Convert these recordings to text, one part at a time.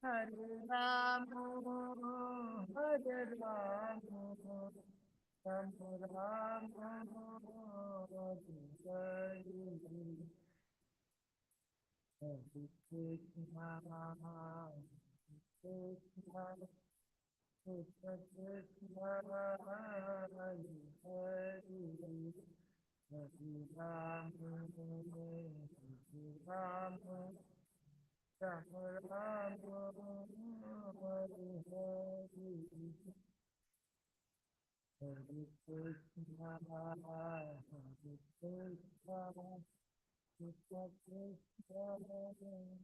Hare Ram, Hare Ram, Ram Ram, Hare Krishna, Krishna Krishna Krishna, Hare Hare, Hare Ram, Hare Ram, Ram Ram, Hare Hare, Hare Krishna, Hare Krishna, Krishna Krishna, Hare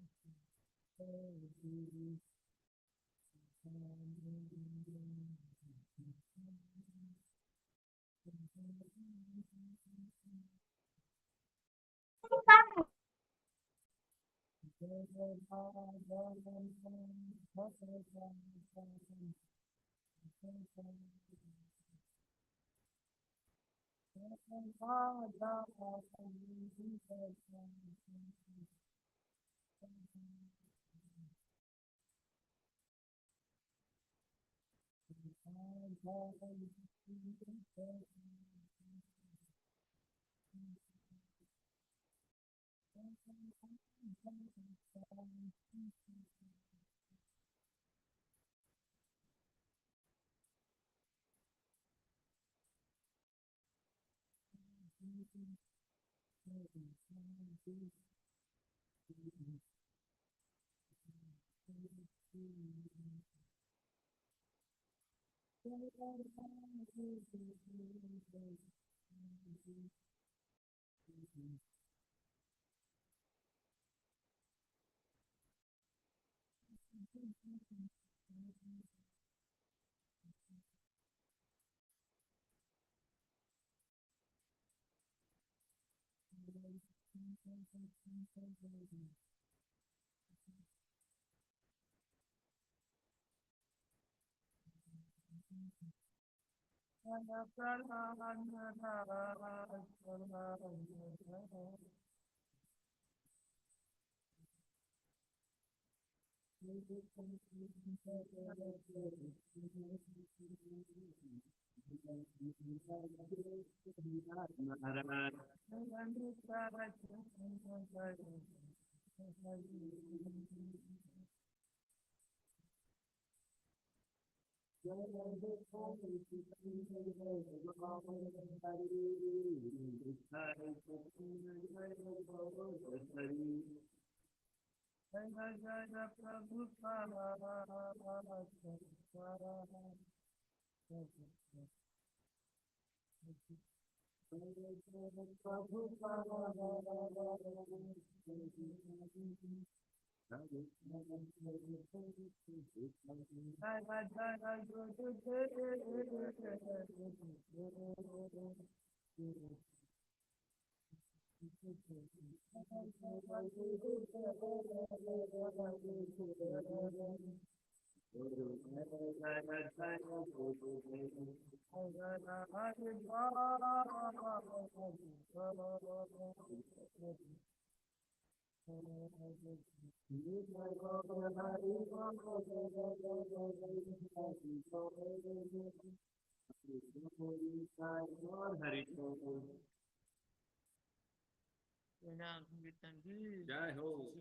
नाम कीर्तन की जय हो।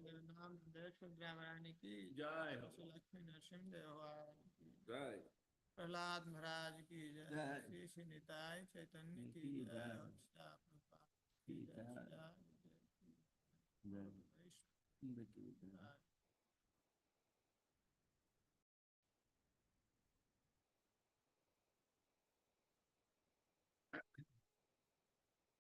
नाम रानी की जय हो। लक्ष्मी नरसिंह देवान की जय। प्रहलाद महाराज की जय, जय। श्री श्री निताय चैतन्य की जय, की जय,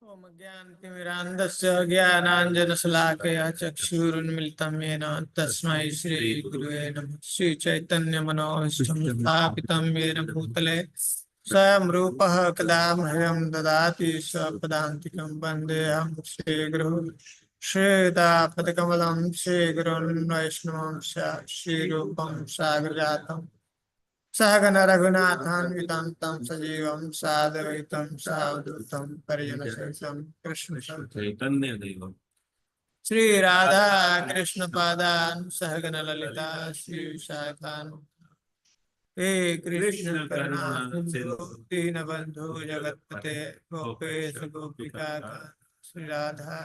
ओम ज्ञानतिमिरान्धस्य ज्ञानाञ्जनशलाकया चक्षुरुन्मिलितं येन तस्मै श्रीगुरुवे नमः। श्रीचैतन्यमनोभीष्टं स्थापितं येन भूतले स्वयं रूपः कदा मह्यं ददाति स्वपदान्तिकं वन्देऽहं श्रीगुरुं श्रीयुतापदकमलं श्रीगुरुन् वैष्णवं श्रीरूपं सागरजातं सहगन रघुनाथान्वितं तं सजीवं साद्वैतं सावधूतं परिजनसहितं कृष्ण चैतन्य देव श्री राधा कृष्ण पादान सहगन ललिता श्री विशाखान हे कृष्ण करुणा सिंधु दीनबंधु जगतपते गोपेश गोपिका श्री राधा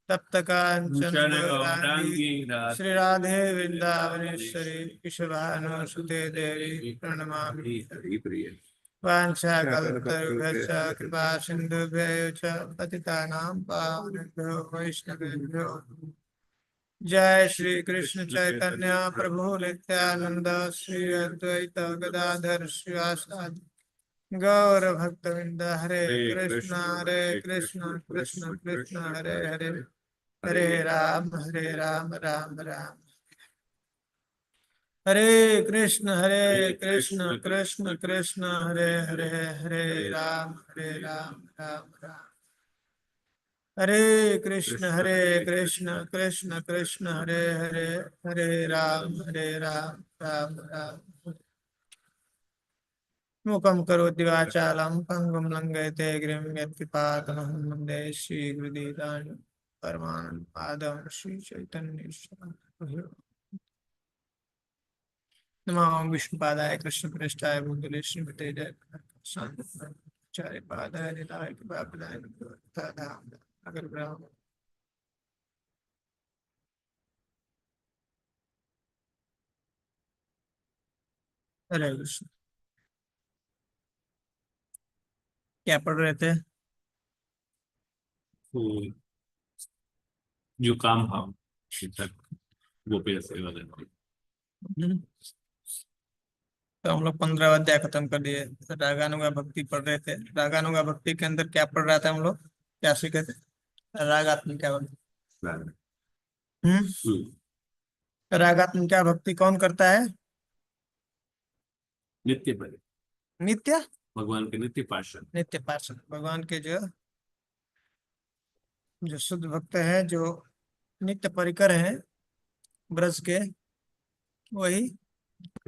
तप्त कांचन गौरांगी श्री राधे वृंदावनेश्वरी किशोभानुसुते देवी प्रणमामि प्रिय वाञ्छाकल्पतरुभ्यश्च कृपा सिन्धुभ्यः च पतितानां पावनेभ्यो वैष्णवेभ्यो जय श्री कृष्ण चैतन्य प्रभु नित्यानंद श्री अद्वैत गदाधर श्रीवासादि गौर भक्तवृंद हरे कृष्ण कृष्ण कृष्ण हरे हरे हरे राम राम राम हरे कृष्ण कृष्ण कृष्ण हरे हरे हरे राम राम राम हरे कृष्ण कृष्ण कृष्ण हरे हरे हरे राम राम राम मूकं करोति वाचालं पंगुं लंघयते गिरिं यत्कृपातमहं वन्दे श्रीगुरुदेवान् परमानन्दपादं श्रीचैतन्येश्वरं नमो विष्णुपादाय कृष्णप्रेष्ठाय भूतले श्रीमते जयचार्य पादाय निताय कृपापदाय धाम अगर ब्रह्म हरे कृष्ण। क्या पढ़ रहे थे? जो काम भाव तक गोपी सेवा देना। तो हम लोग 15 अध्याय खत्म कर दिए। रागानुगा भक्ति पढ़ रहे थे। रागानुगा भक्ति के अंदर क्या पढ़ रहा था हम लोग? क्या सीखे थे? रागात्मिका भक्ति। रागात्मिका भक्ति कौन करता है? नित्य पर नित्य भगवान के नित्य पार्षद। नित्य पार्षद भगवान के जो शुद्ध भक्त है, जो नित्य परिकर है ब्रज के, वही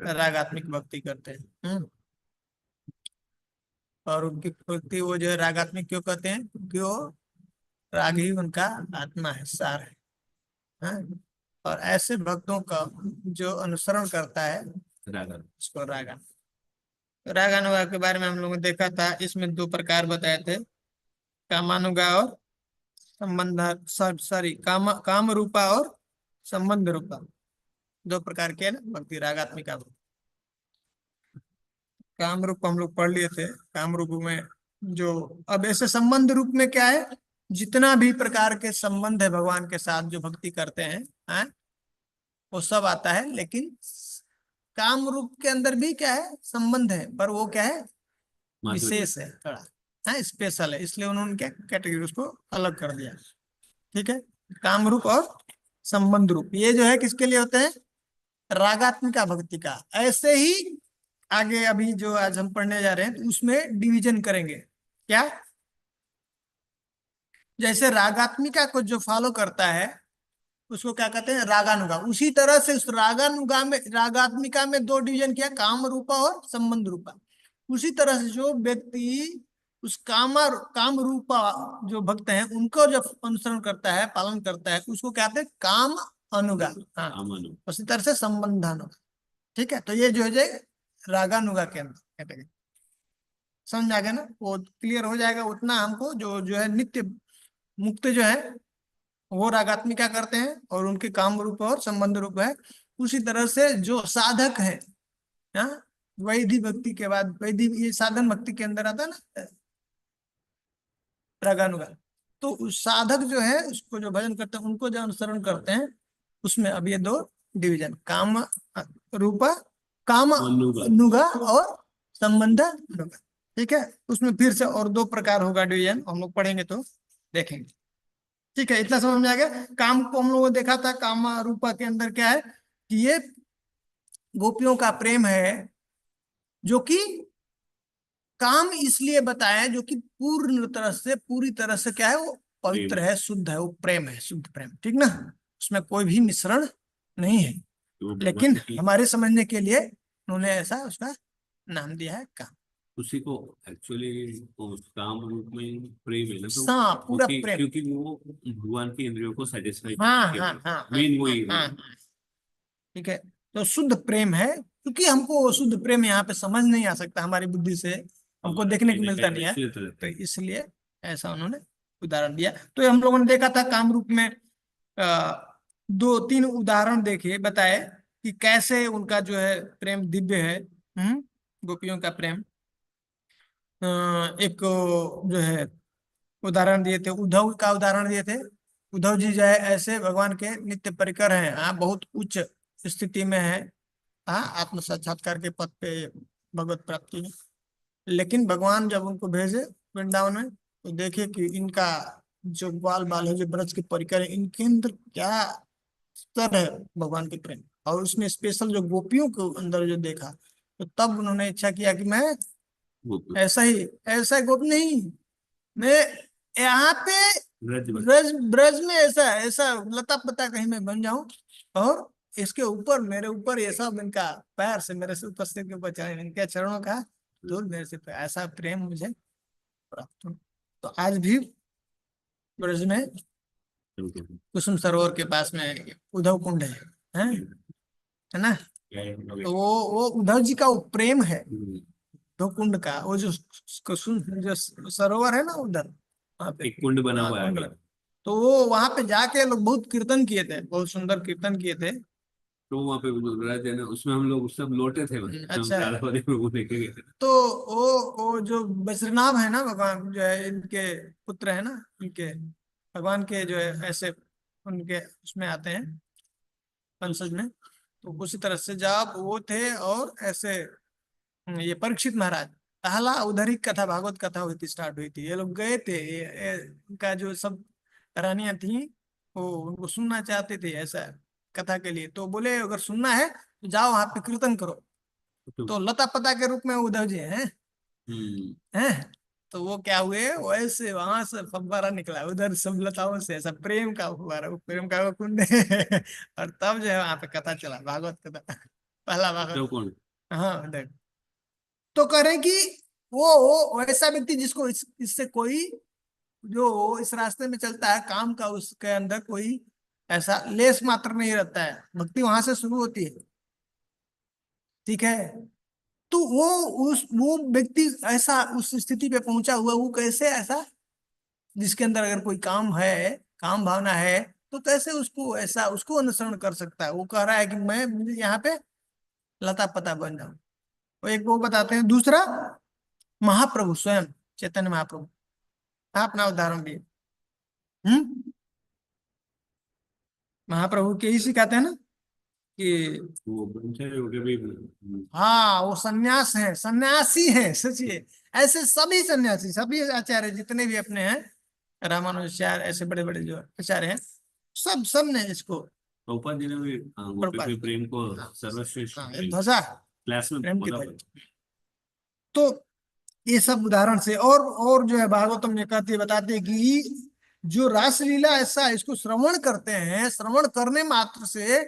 रागात्मिक भक्ति करते हैं। और उनकी भक्ति वो जो है रागात्मिक क्यों कहते हैं? क्योंकि वो राग ही उनका आत्मा है, सार है। हाँ? और ऐसे भक्तों का जो अनुसरण करता है उसको रागा। रागानुगा के बारे में हम लोगों ने देखा था। इसमें 2 प्रकार बताए थे, कामानुगा और संबंध सॉरी काम रूपा और संबंध रूपा। 2 प्रकार के ना भक्ति, रागात्मिका भक्ति। काम रूप हम लोग पढ़ लिए थे। काम रूप में जो अब ऐसे संबंध रूप में क्या है, जितना भी प्रकार के संबंध है भगवान के साथ जो भक्ति करते हैं, वो सब आता है। लेकिन काम रूप के अंदर भी क्या है, संबंध है, पर वो क्या है, विशेष है, थोड़ा स्पेशल है। इसलिए उन्होंने क्या कैटेगरी उसको अलग कर दिया। ठीक है, काम रूप और संबंध रूप ये जो है किसके लिए होते हैं? रागात्मिका भक्ति का। ऐसे ही आगे अभी जो आज हम पढ़ने जा रहे हैं तो उसमें डिवीजन करेंगे। क्या? जैसे रागात्मिका को जो फॉलो करता है उसको क्या कहते हैं? रागानुगा। उसी तरह से उस रागानुगा में, रागात्मिका में 2 डिवीजन किया, काम रूपा और संबंध रूपा। उसी तरह से जो व्यक्ति उस काम रूपा जो भक्त हैं उनको जब अनुसरण करता है, पालन करता है, उसको क्या कहते हैं? काम अनुगा। हाँ, उसी तरह से संबंधानुगा। ठीक है, तो ये जो है रागानुगा के अंदर कैटेगरी। समझ आ गया ना? वो क्लियर हो जाएगा उतना हमको। जो जो है नित्य मुक्त जो है वो रागात्मिका करते हैं और उनके काम रूप और संबंध रूप है। उसी तरह से जो साधक है, हाँ, वैधि भक्ति के बाद, वैधि ये साधन भक्ति के अंदर आता है ना रागानुगा। तो उस साधक जो है उसको जो भजन करते हैं, उनको जो अनुसरण करते हैं, उसमें अब ये 2 डिवीजन, काम रूपा, काम अनुगा और संबंध अनुगा। ठीक है, उसमें फिर से और 2 प्रकार होगा डिवीजन, हम लोग पढ़ेंगे तो देखेंगे। ठीक है, इतना समझ में आ गया। काम को हम लोगों ने देखा था, काम रूपा के अंदर क्या है कि ये गोपियों का प्रेम है, जो कि काम इसलिए बताया जो कि पूरी तरह से क्या है, वो पवित्र है, शुद्ध है, वो प्रेम है, शुद्ध प्रेम। ठीक ना? उसमें कोई भी मिश्रण नहीं है। लेकिन हमारे समझने के लिए उन्होंने ऐसा उसका नाम दिया है काम। उसी को एक्चुअली उस काम रूप में प्रेम है ना, तो हाँ, पूरा क्योंकि प्रेम। क्योंकि वो भगवान की इंद्रियों को सेटिस्फाई हाँ करने हाँ के हाँ हाँ मेन हाँ वही है। हाँ हाँ। ठीक है। तो शुद्ध प्रेम है, क्योंकि हमको शुद्ध प्रेम यहाँ पे समझ नहीं आ सकता, हमारी बुद्धि से हमको हमारा देखने कहीं को ना मिलता कहीं नहीं है। मिश्रित रहता तो है। इसलिए ऐसा उन्होंने उदाहरण दिया। तो ये हम लोगों ने देखा था काम रूप में, दो तीन उदाहरण देखे, बताए कि कैसे उनका जो है प्रेम दिव्य है। गोपियों का प्रेम। एक जो है उदाहरण दिए थे, उद्धव का उदाहरण दिए थे। उद्धव जी जो है ऐसे भगवान के नित्य परिकर हैं, हाँ, बहुत उच्च स्थिति में है, हाँ, आत्म साक्षात्कार के पद पे भगवत प्राप्ति है। लेकिन भगवान जब उनको भेजे वृंदावन में, तो देखे कि इनका जो ग्वाल बाल है, जो ब्रज के परिकर है, इनके अंदर क्या स्तर है भगवान के प्रेम। और उसमें स्पेशल जो गोपियों के अंदर जो देखा, तो तब उन्होंने इच्छा किया कि मैं वो तो ऐसा ही, ऐसा गोप नहीं, मैं यहाँ पे रज बस। ब्रज ब्रज में ऐसा ऐसा लता पता कहीं मैं बन जाऊं, और इसके ऊपर मेरे ऊपर ये सब इनका पैर से मेरे से ऊपर से के ऊपर चढ़े, इनके चरणों का धूल मेरे से ऐसा प्रेम मुझे प्राप्त हो। तो आज भी ब्रज में कुसुम सरोवर के पास में उद्धव कुंड है ना। तो वो उद्धव जी का वो प्रेम है, उद्धव कुंड का, वो जो कुसुम जो सरोवर है ना उधर, वहाँ पे। एक कुंड बना हाँ, हुआ है कुंड। आगे। तो वो वहां पे जाके लोग बहुत कीर्तन किए थे, बहुत सुंदर कीर्तन किए थे। तो वहाँ पे वो जो रज है ना, उसमें हम लोग सब लौटे थे, हम अच्छा। राधा वाले में वो देखे गए थे। तो वो जो बद्रीनाथ है ना, भगवान जो है इनके पुत्र है ना, इनके भगवान के जो है ऐसे उनके उसमें आते हैं वंशज में। तो उसी तरह से जब वो थे, और ऐसे ये परीक्षित महाराज, पहला उधर ही कथा, भागवत कथा हुई थी, स्टार्ट हुई थी, ये लोग गए थे, इनका जो सब रानियां थी, वो उनको सुनना चाहते थे ऐसा कथा के लिए। तो बोले अगर सुनना है तो जाओ वहां पे कीर्तन करो। तो तो लता पता के रूप में उद्धव जी हम्म। हैं। तो वो क्या हुए, वैसे वहां से फव्वारा निकला उधर सब लताओं से, ऐसा प्रेम का फव्वारा, वो प्रेम का वो कुंड है। और तब जो है वहां पे कथा चला, भागवत कथा, पहला तो भागवत। कौन? हाँ उधर। तो करें कि वो ऐसा व्यक्ति जिसको इससे कोई, जो इस रास्ते में चलता है काम का, उसके अंदर कोई ऐसा लेस मात्र नहीं रहता है, भक्ति वहां से शुरू होती है। ठीक है। तो वो व्यक्ति ऐसा उस स्थिति पे पहुंचा हुआ, वो कैसे ऐसा, जिसके अंदर अगर कोई काम है, काम भावना है, तो कैसे उसको ऐसा उसको अनुसरण कर सकता है। वो कह रहा है कि मैं, मुझे यहाँ पे लता पता बन जाऊं। वो एक वो बताते हैं। दूसरा, महाप्रभु स्वयं, चैतन्य महाप्रभु, हाँ, अपना उदाहरण दिए। हम्म। महाप्रभु के ही सिखाते हैं ना कि, वो ब्रह्मचारी हो गए भी। हाँ, वो सन्यास है, सन्यासी है, सोचिए। ऐसे सभी सन्यासी, सभी आचार्य जितने भी अपने हैं, रामानुजाचार्य, ऐसे बड़े बड़े जो आचार्य हैं, सब ने इसको, प्रभुपाद जी ने भी गोपी प्रभुपाद। के प्रेम को हाँ सर्वश्रेष्ठ हाँ, ये प्रेम ध्वजा क्लास में प्रेम की बोला। ध्वजा। तो ये सब उदाहरण से, और जो है भागवतम ने कहते बताते हैं कि जो रासलीला ऐसा, इसको श्रवण करते हैं, श्रवण करने मात्र से,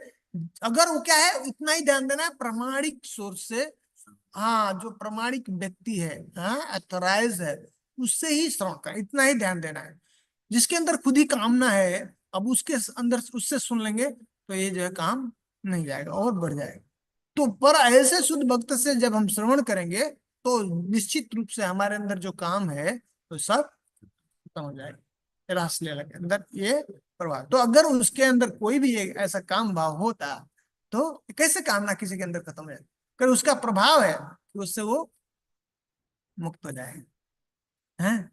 अगर वो क्या है, इतना ही ध्यान देना है, प्रमाणिक सोर्स से, हाँ, जो प्रमाणिक व्यक्ति है, हाँ, अथोराइज है, उससे ही श्रवण कर, इतना ही ध्यान देना है। जिसके अंदर खुद ही कामना है, अब उसके अंदर उससे सुन लेंगे, तो ये जो है काम नहीं जाएगा और बढ़ जाएगा। तो पर ऐसे शुद्ध भक्त से जब हम श्रवण करेंगे, तो निश्चित रूप से हमारे अंदर जो काम है, तो सब खत्म हो जाएगा, रास लीला के अंदर ये प्रभाव। तो अगर उसके अंदर कोई भी एक ऐसा काम भाव होता, तो कैसे कामना किसी के अंदर खत्म हो जाए, अगर उसका प्रभाव है कि उससे वो मुक्त हो जाए हैं।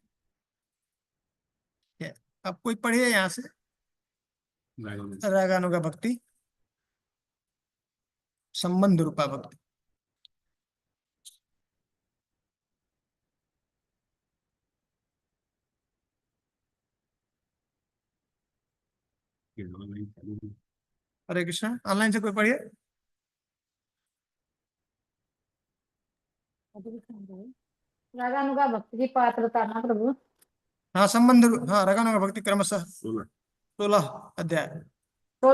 अब कोई पढ़िए यहाँ से रागानुगा भक्ति, संबंध रूपा भक्ति। हरे कृष्णा, ऑनलाइन से कोई पढ़िए। रागानुगा भक्ति की पात्रता ना प्रभु। हाँ, संबंध, हाँ, रागानुगा भक्ति क्रमशः सोलह। 16 अध्याय। तो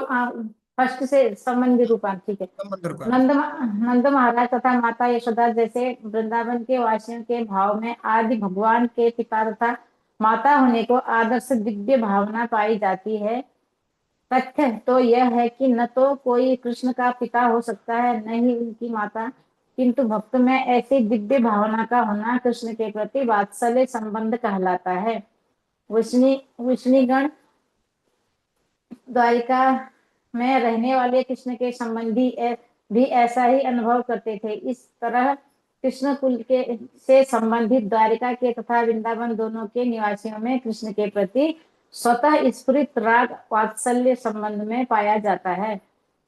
फर्स्ट से संबंधी रूपांतर, ठीक है। संबंध रूप। नंद महाराज तथा माता यशोदा जैसे वृंदावन के वासियों के भाव में आदि भगवान के पिता तथा माता होने को आदर्श दिव्य भावना पाई जाती है। तथ्य तो यह है कि न तो कोई कृष्ण का पिता हो सकता है, न ही उनकी माता, किंतु भक्त में ऐसी दिव्य भावना का होना कृष्ण के प्रति वात्सल्य संबंध कहलाता है। विष्णुगण द्वारिका में रहने वाले कृष्ण के संबंधी भी ऐसा ही अनुभव करते थे। इस तरह कृष्ण कुल के से संबंधित द्वारिका के तथा वृंदावन दोनों के निवासियों में कृष्ण के प्रति स्वतः स्फुरित राग वात्सल्य संबंध में पाया जाता है।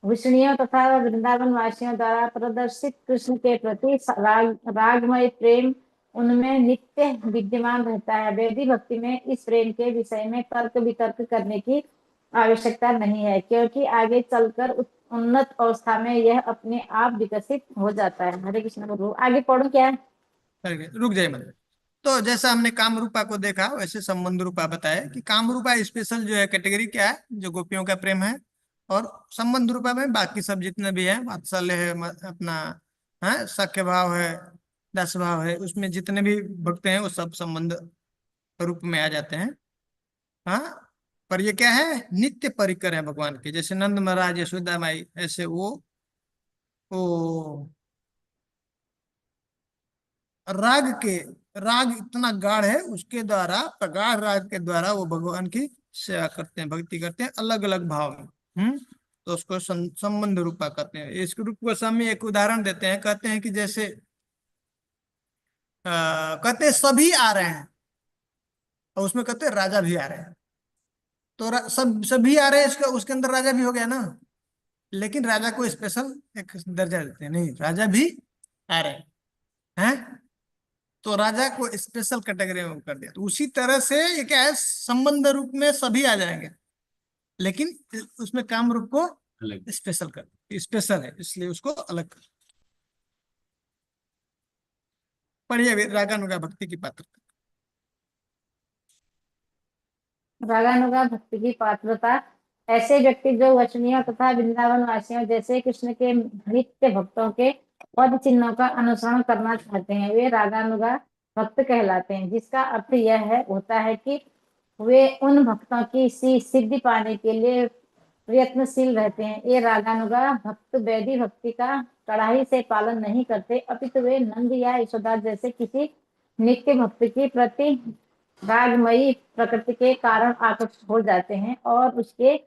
विष्णुओं तथा वृंदावन वासियों द्वारा प्रदर्शित कृष्ण के प्रति रागमय प्रेम उनमें नित्य विद्यमान रहता है। वैदिक भक्ति में इस प्रेम के विषय में तर्क वितर्क करने की आवश्यकता नहीं है, क्योंकि आगे चलकर उन्नत अवस्था में यह अपने आप विकसित हो जाता है। हरे कृष्ण बोलो। आगे पढ़ो क्या है? रुक जाइए मतलब। तो जैसा हमने काम रूपा को देखा, वैसे संबंध रूपा बताया कि काम रूपा स्पेशल जो है कैटेगरी क्या है, जो गोपियों का प्रेम है। और संबंध रूपा में बाकी सब जितने भी है, वात्सल्य है, अपना है सख्य भाव है, दास भाव है, उसमें जितने भी भक्त हैं वो सब संबंध रूप में आ जाते हैं। हाँ, पर ये क्या है, नित्य परिकर है भगवान के। जैसे नंद महाराज यशोदा माई, ऐसे वो राग के राग इतना गाढ़ है, उसके द्वारा प्रगाढ़ राग के द्वारा वो भगवान की सेवा करते हैं, भक्ति करते हैं अलग अलग भाव में। तो उसको संबंध रूपा कहते हैं। इस रूप को समय एक उदाहरण देते हैं, कहते हैं कि जैसे कहते हैं सभी आ रहे हैं, और उसमें कहते हैं राजा भी आ रहे हैं। तो सब सभी आ रहे हैं, इसका उसके अंदर राजा भी हो गया ना। लेकिन राजा को स्पेशल एक दर्जा देते हैं, नहीं राजा भी आ रहे हैं। तो राजा को स्पेशल कैटेगरी में कर दिया। तो उसी तरह से ये क्या है, संबंध रूप में सभी आ जाएंगे, लेकिन उसमें काम रूप को अलग। स्पेशल कर, स्पेशल है इसलिए उसको अलग कर। पढ़िए अभी रागानुगा भक्ति की पात्रता। रागानुगा भक्ति की पात्रता। ऐसे व्यक्ति जो वचनियों तथा वृंदावन वासियों जैसे कृष्ण के नित्य भक्तों के पद चिन्हों का अनुसरण करना चाहते हैं, वे रागानुगा भक्त कहलाते हैं। जिसका अर्थ यह है होता है कि वे उन भक्तों की सिद्धि पाने के लिए प्रयत्नशील रहते हैं। ये रागानुगा भक्त वैदिक भक्ति का कड़ाई से पालन नहीं करते, अपितु वे नंद या यशोदा जैसे किसी नित्य भक्त के प्रति रागमयी प्रकृति के कारण आकर्षित हो जाते हैं और उसके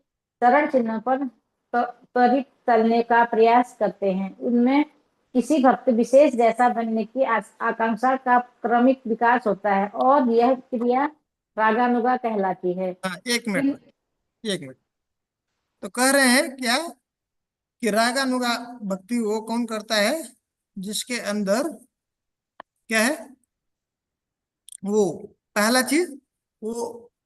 चरण चिन्ह पर त्वरित चलने का प्रयास करते हैं। उनमें किसी भक्त विशेष जैसा बनने की आकांक्षा का क्रमिक विकास होता है और यह क्रिया रागानुगा कहलाती है। हाँ, एक मिनट, एक मिनट। तो कह रहे हैं क्या कि रागानुगा भक्ति वो कौन करता है जिसके अंदर क्या है, वो पहला चीज वो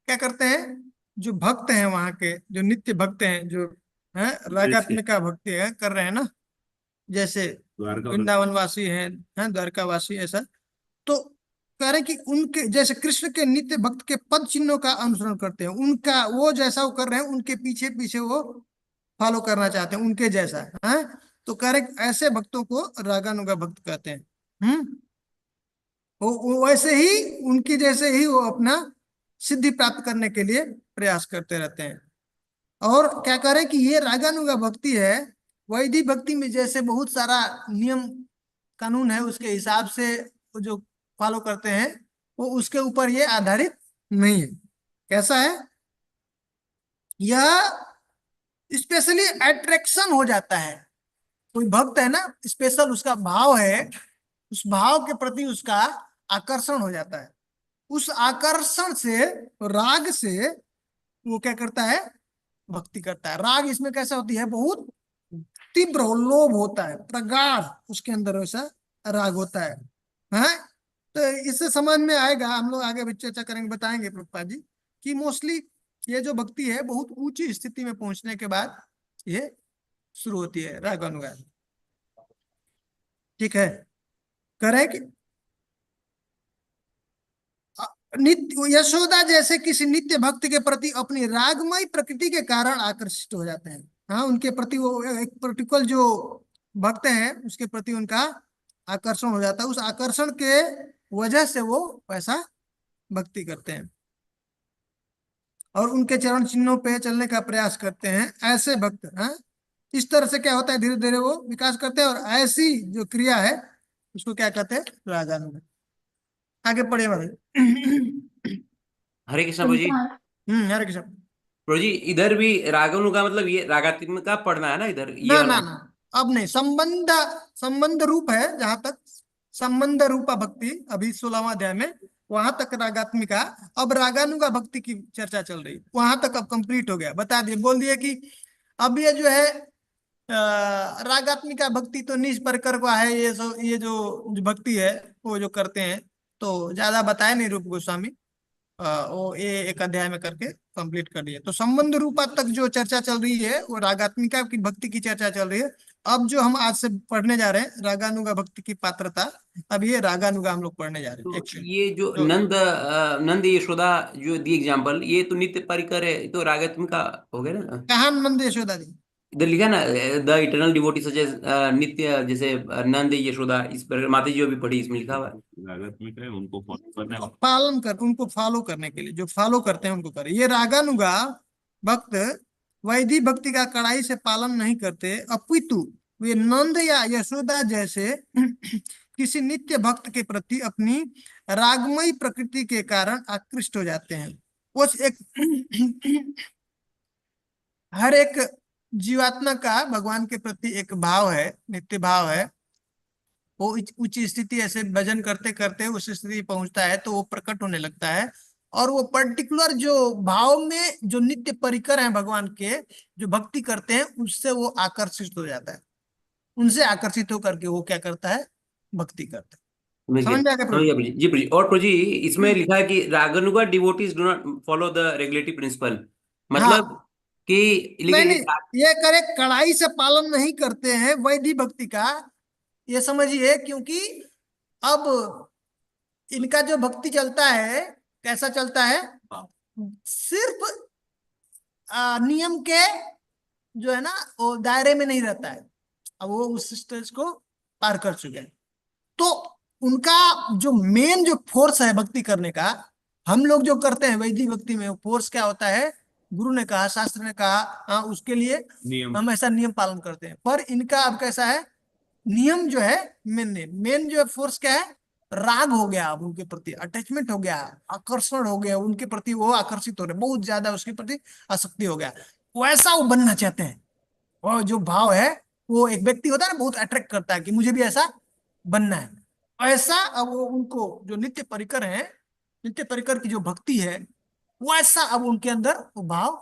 क्या करते हैं, जो भक्त हैं वहां के, जो नित्य भक्त हैं, जो है रागात्मिका भक्ति है कर रहे हैं ना, जैसे द्वारका वृंदावन वासी हैं द्वारका वासी, ऐसा। तो कह रहे हैं कि उनके जैसे कृष्ण के नित्य भक्त के पद चिन्हों का अनुसरण करते हैं, उनका वो जैसा वो कर रहे हैं उनके पीछे पीछे वो फॉलो करना चाहते हैं उनके जैसा है। तो कह रहे हैं, ऐसे भक्तों को रागानुगा भक्त कहते हैं। वो वैसे ही उनकी जैसे ही वो अपना सिद्धि प्राप्त करने के लिए प्रयास करते रहते हैं। और क्या करें कि ये रागानुगा भक्ति है, वैदिक भक्ति में जैसे बहुत सारा नियम कानून है उसके हिसाब से वो जो फॉलो करते हैं, वो उसके ऊपर ये आधारित नहीं है। कैसा है, यह स्पेशली अट्रैक्शन हो जाता है। कोई भक्त है ना, स्पेशल उसका भाव है, उस भाव के प्रति उसका आकर्षण हो जाता है। उस आकर्षण से, राग से वो क्या करता है, भक्ति करता है। राग इसमें कैसा होती है, बहुत तीव्र लोभ होता है, प्रगाढ़ उसके अंदर वैसा राग होता है। हैं? तो इससे समझ में आएगा, हम लोग आगे भी चर्चा करेंगे, बताएंगे प्रभुपाद जी कि मोस्टली ये जो भक्ति है बहुत ऊंची स्थिति में पहुंचने के बाद ये शुरू होती है रागानुगा। ठीक है, करें कि नित्य यशोदा जैसे किसी नित्य भक्त के प्रति अपनी रागमय प्रकृति के कारण आकर्षित हो जाते हैं। हाँ, उनके प्रति वो एक पर्टिकुलर जो भक्त हैं उसके प्रति उनका आकर्षण हो जाता है, उस आकर्षण के वजह से वो वैसा भक्ति करते हैं और उनके चरण चिन्हों पे चलने का प्रयास करते हैं, ऐसे भक्त। हाँ, इस तरह से क्या होता है, धीरे धीरे वो विकास करते हैं और ऐसी जो क्रिया है उसको क्या कहते हैं, रागानुग। आगे पढ़िए भाई। हरे कृष्ण प्रभु जी। हरे कृष्ण। प्रभु जी इधर भी रागानु का मतलब ये रागात्मक का पढ़ना है ना, इधर ये ना वाला। ना ना, अब नहीं, संबंध, संबंध रूप है जहां तक, संबंध रूपा भक्ति अभी 16वां अध्याय में, वहां तक रागात्मिका। अब रागानुगा भक्ति की चर्चा चल रही, वहां तक अब कंप्लीट हो गया, बता दिए, बोल दिए कि अब ये जो है रागात्मिका भक्ति तो निज प्रकार का है, ये जो भक्ति है वो जो करते हैं, तो ज्यादा बताए नहीं रूप गोस्वामी। वो ये एक अध्याय में करके कंप्लीट कर दिया। तो संबंध रूपा तक जो चर्चा चल रही है वो रागात्मिका की भक्ति की चर्चा चल रही है। अब जो हम आज से पढ़ने जा रहे हैं रागानुगा भक्ति की पात्रता, अब ये रागानुगा हम लोग पढ़ने जा रहे हैं तो एक्चुअली। ये जो तो नंद यशोदा जो दी एग्जाम्पल, ये तो नित्य परिकर है, ये तो रागात्मक का हो गया ना। कहाँ नंद यशोदा जी? इधर लिखा ना, the eternal devotee such as नित्य, जैसे नंद यशोदा, इस पर माता जी जो भी पढ़ी इसमें लिखा हुआ है रागात्मक है, उनको फॉलो करना है। पालन कर, उनको फॉलो करने के लिए, जो फॉलो करते हैं उनको करें। ये रागानुगा भक्त वैधि भक्ति का कड़ाई से पालन नहीं करते, अपितु वे नंद या यशोदा जैसे किसी नित्य भक्त के प्रति अपनी रागमयी प्रकृति के कारण आकृष्ट हो जाते हैं। उस एक हर एक जीवात्मा का भगवान के प्रति एक भाव है, नित्य भाव है। वो उच्च स्थिति ऐसे भजन करते करते उस स्थिति पहुंचता है तो वो प्रकट होने लगता है, और वो पर्टिकुलर जो भाव में जो नित्य परिकर हैं भगवान के, जो भक्ति करते हैं उससे वो आकर्षित हो जाता है, उनसे आकर्षित होकर के वो क्या करता है, भक्ति करता है। समझ गया, समझ में आ गया समझ प्रभु? गया प्रभु जी। जी प्रभु जी। और प्रभु जी इसमें लिखा है कि रागानुगा devotees do not follow the regulatory principle, मतलब हाँ, कि नहीं लेकिन नहीं, ये करे कड़ाई से पालन नहीं करते हैं वैदिक भक्ति का, ये समझिए, क्योंकि अब इनका जो भक्ति चलता है कैसा चलता है, सिर्फ नियम के जो है ना वो दायरे में नहीं रहता है, अब वो उस स्टेज को पार कर चुके हैं। तो उनका जो मेन जो फोर्स है भक्ति करने का, हम लोग जो करते हैं वैदिक भक्ति में, वो फोर्स क्या होता है, गुरु ने कहा, शास्त्र ने कहा, हाँ उसके लिए नियम। हम ऐसा नियम पालन करते हैं। पर इनका अब कैसा है, नियम जो है मेन नहीं, मेन जो है फोर्स क्या है, राग हो गया, अब उनके प्रति अटैचमेंट हो गया, आकर्षण हो गया उनके प्रति, वो आकर्षित हो रहे, बहुत ज्यादा उसके प्रति आसक्ति हो गया, वैसा वो बनना चाहते हैं। और जो भाव है, वो एक व्यक्ति होता है ना बहुत अट्रैक्ट करता है कि मुझे भी ऐसा बनना है, ऐसा अब वो उनको जो नित्य परिकर है, नित्य परिकर की जो भक्ति है, वैसा अब उनके अंदर वो भाव,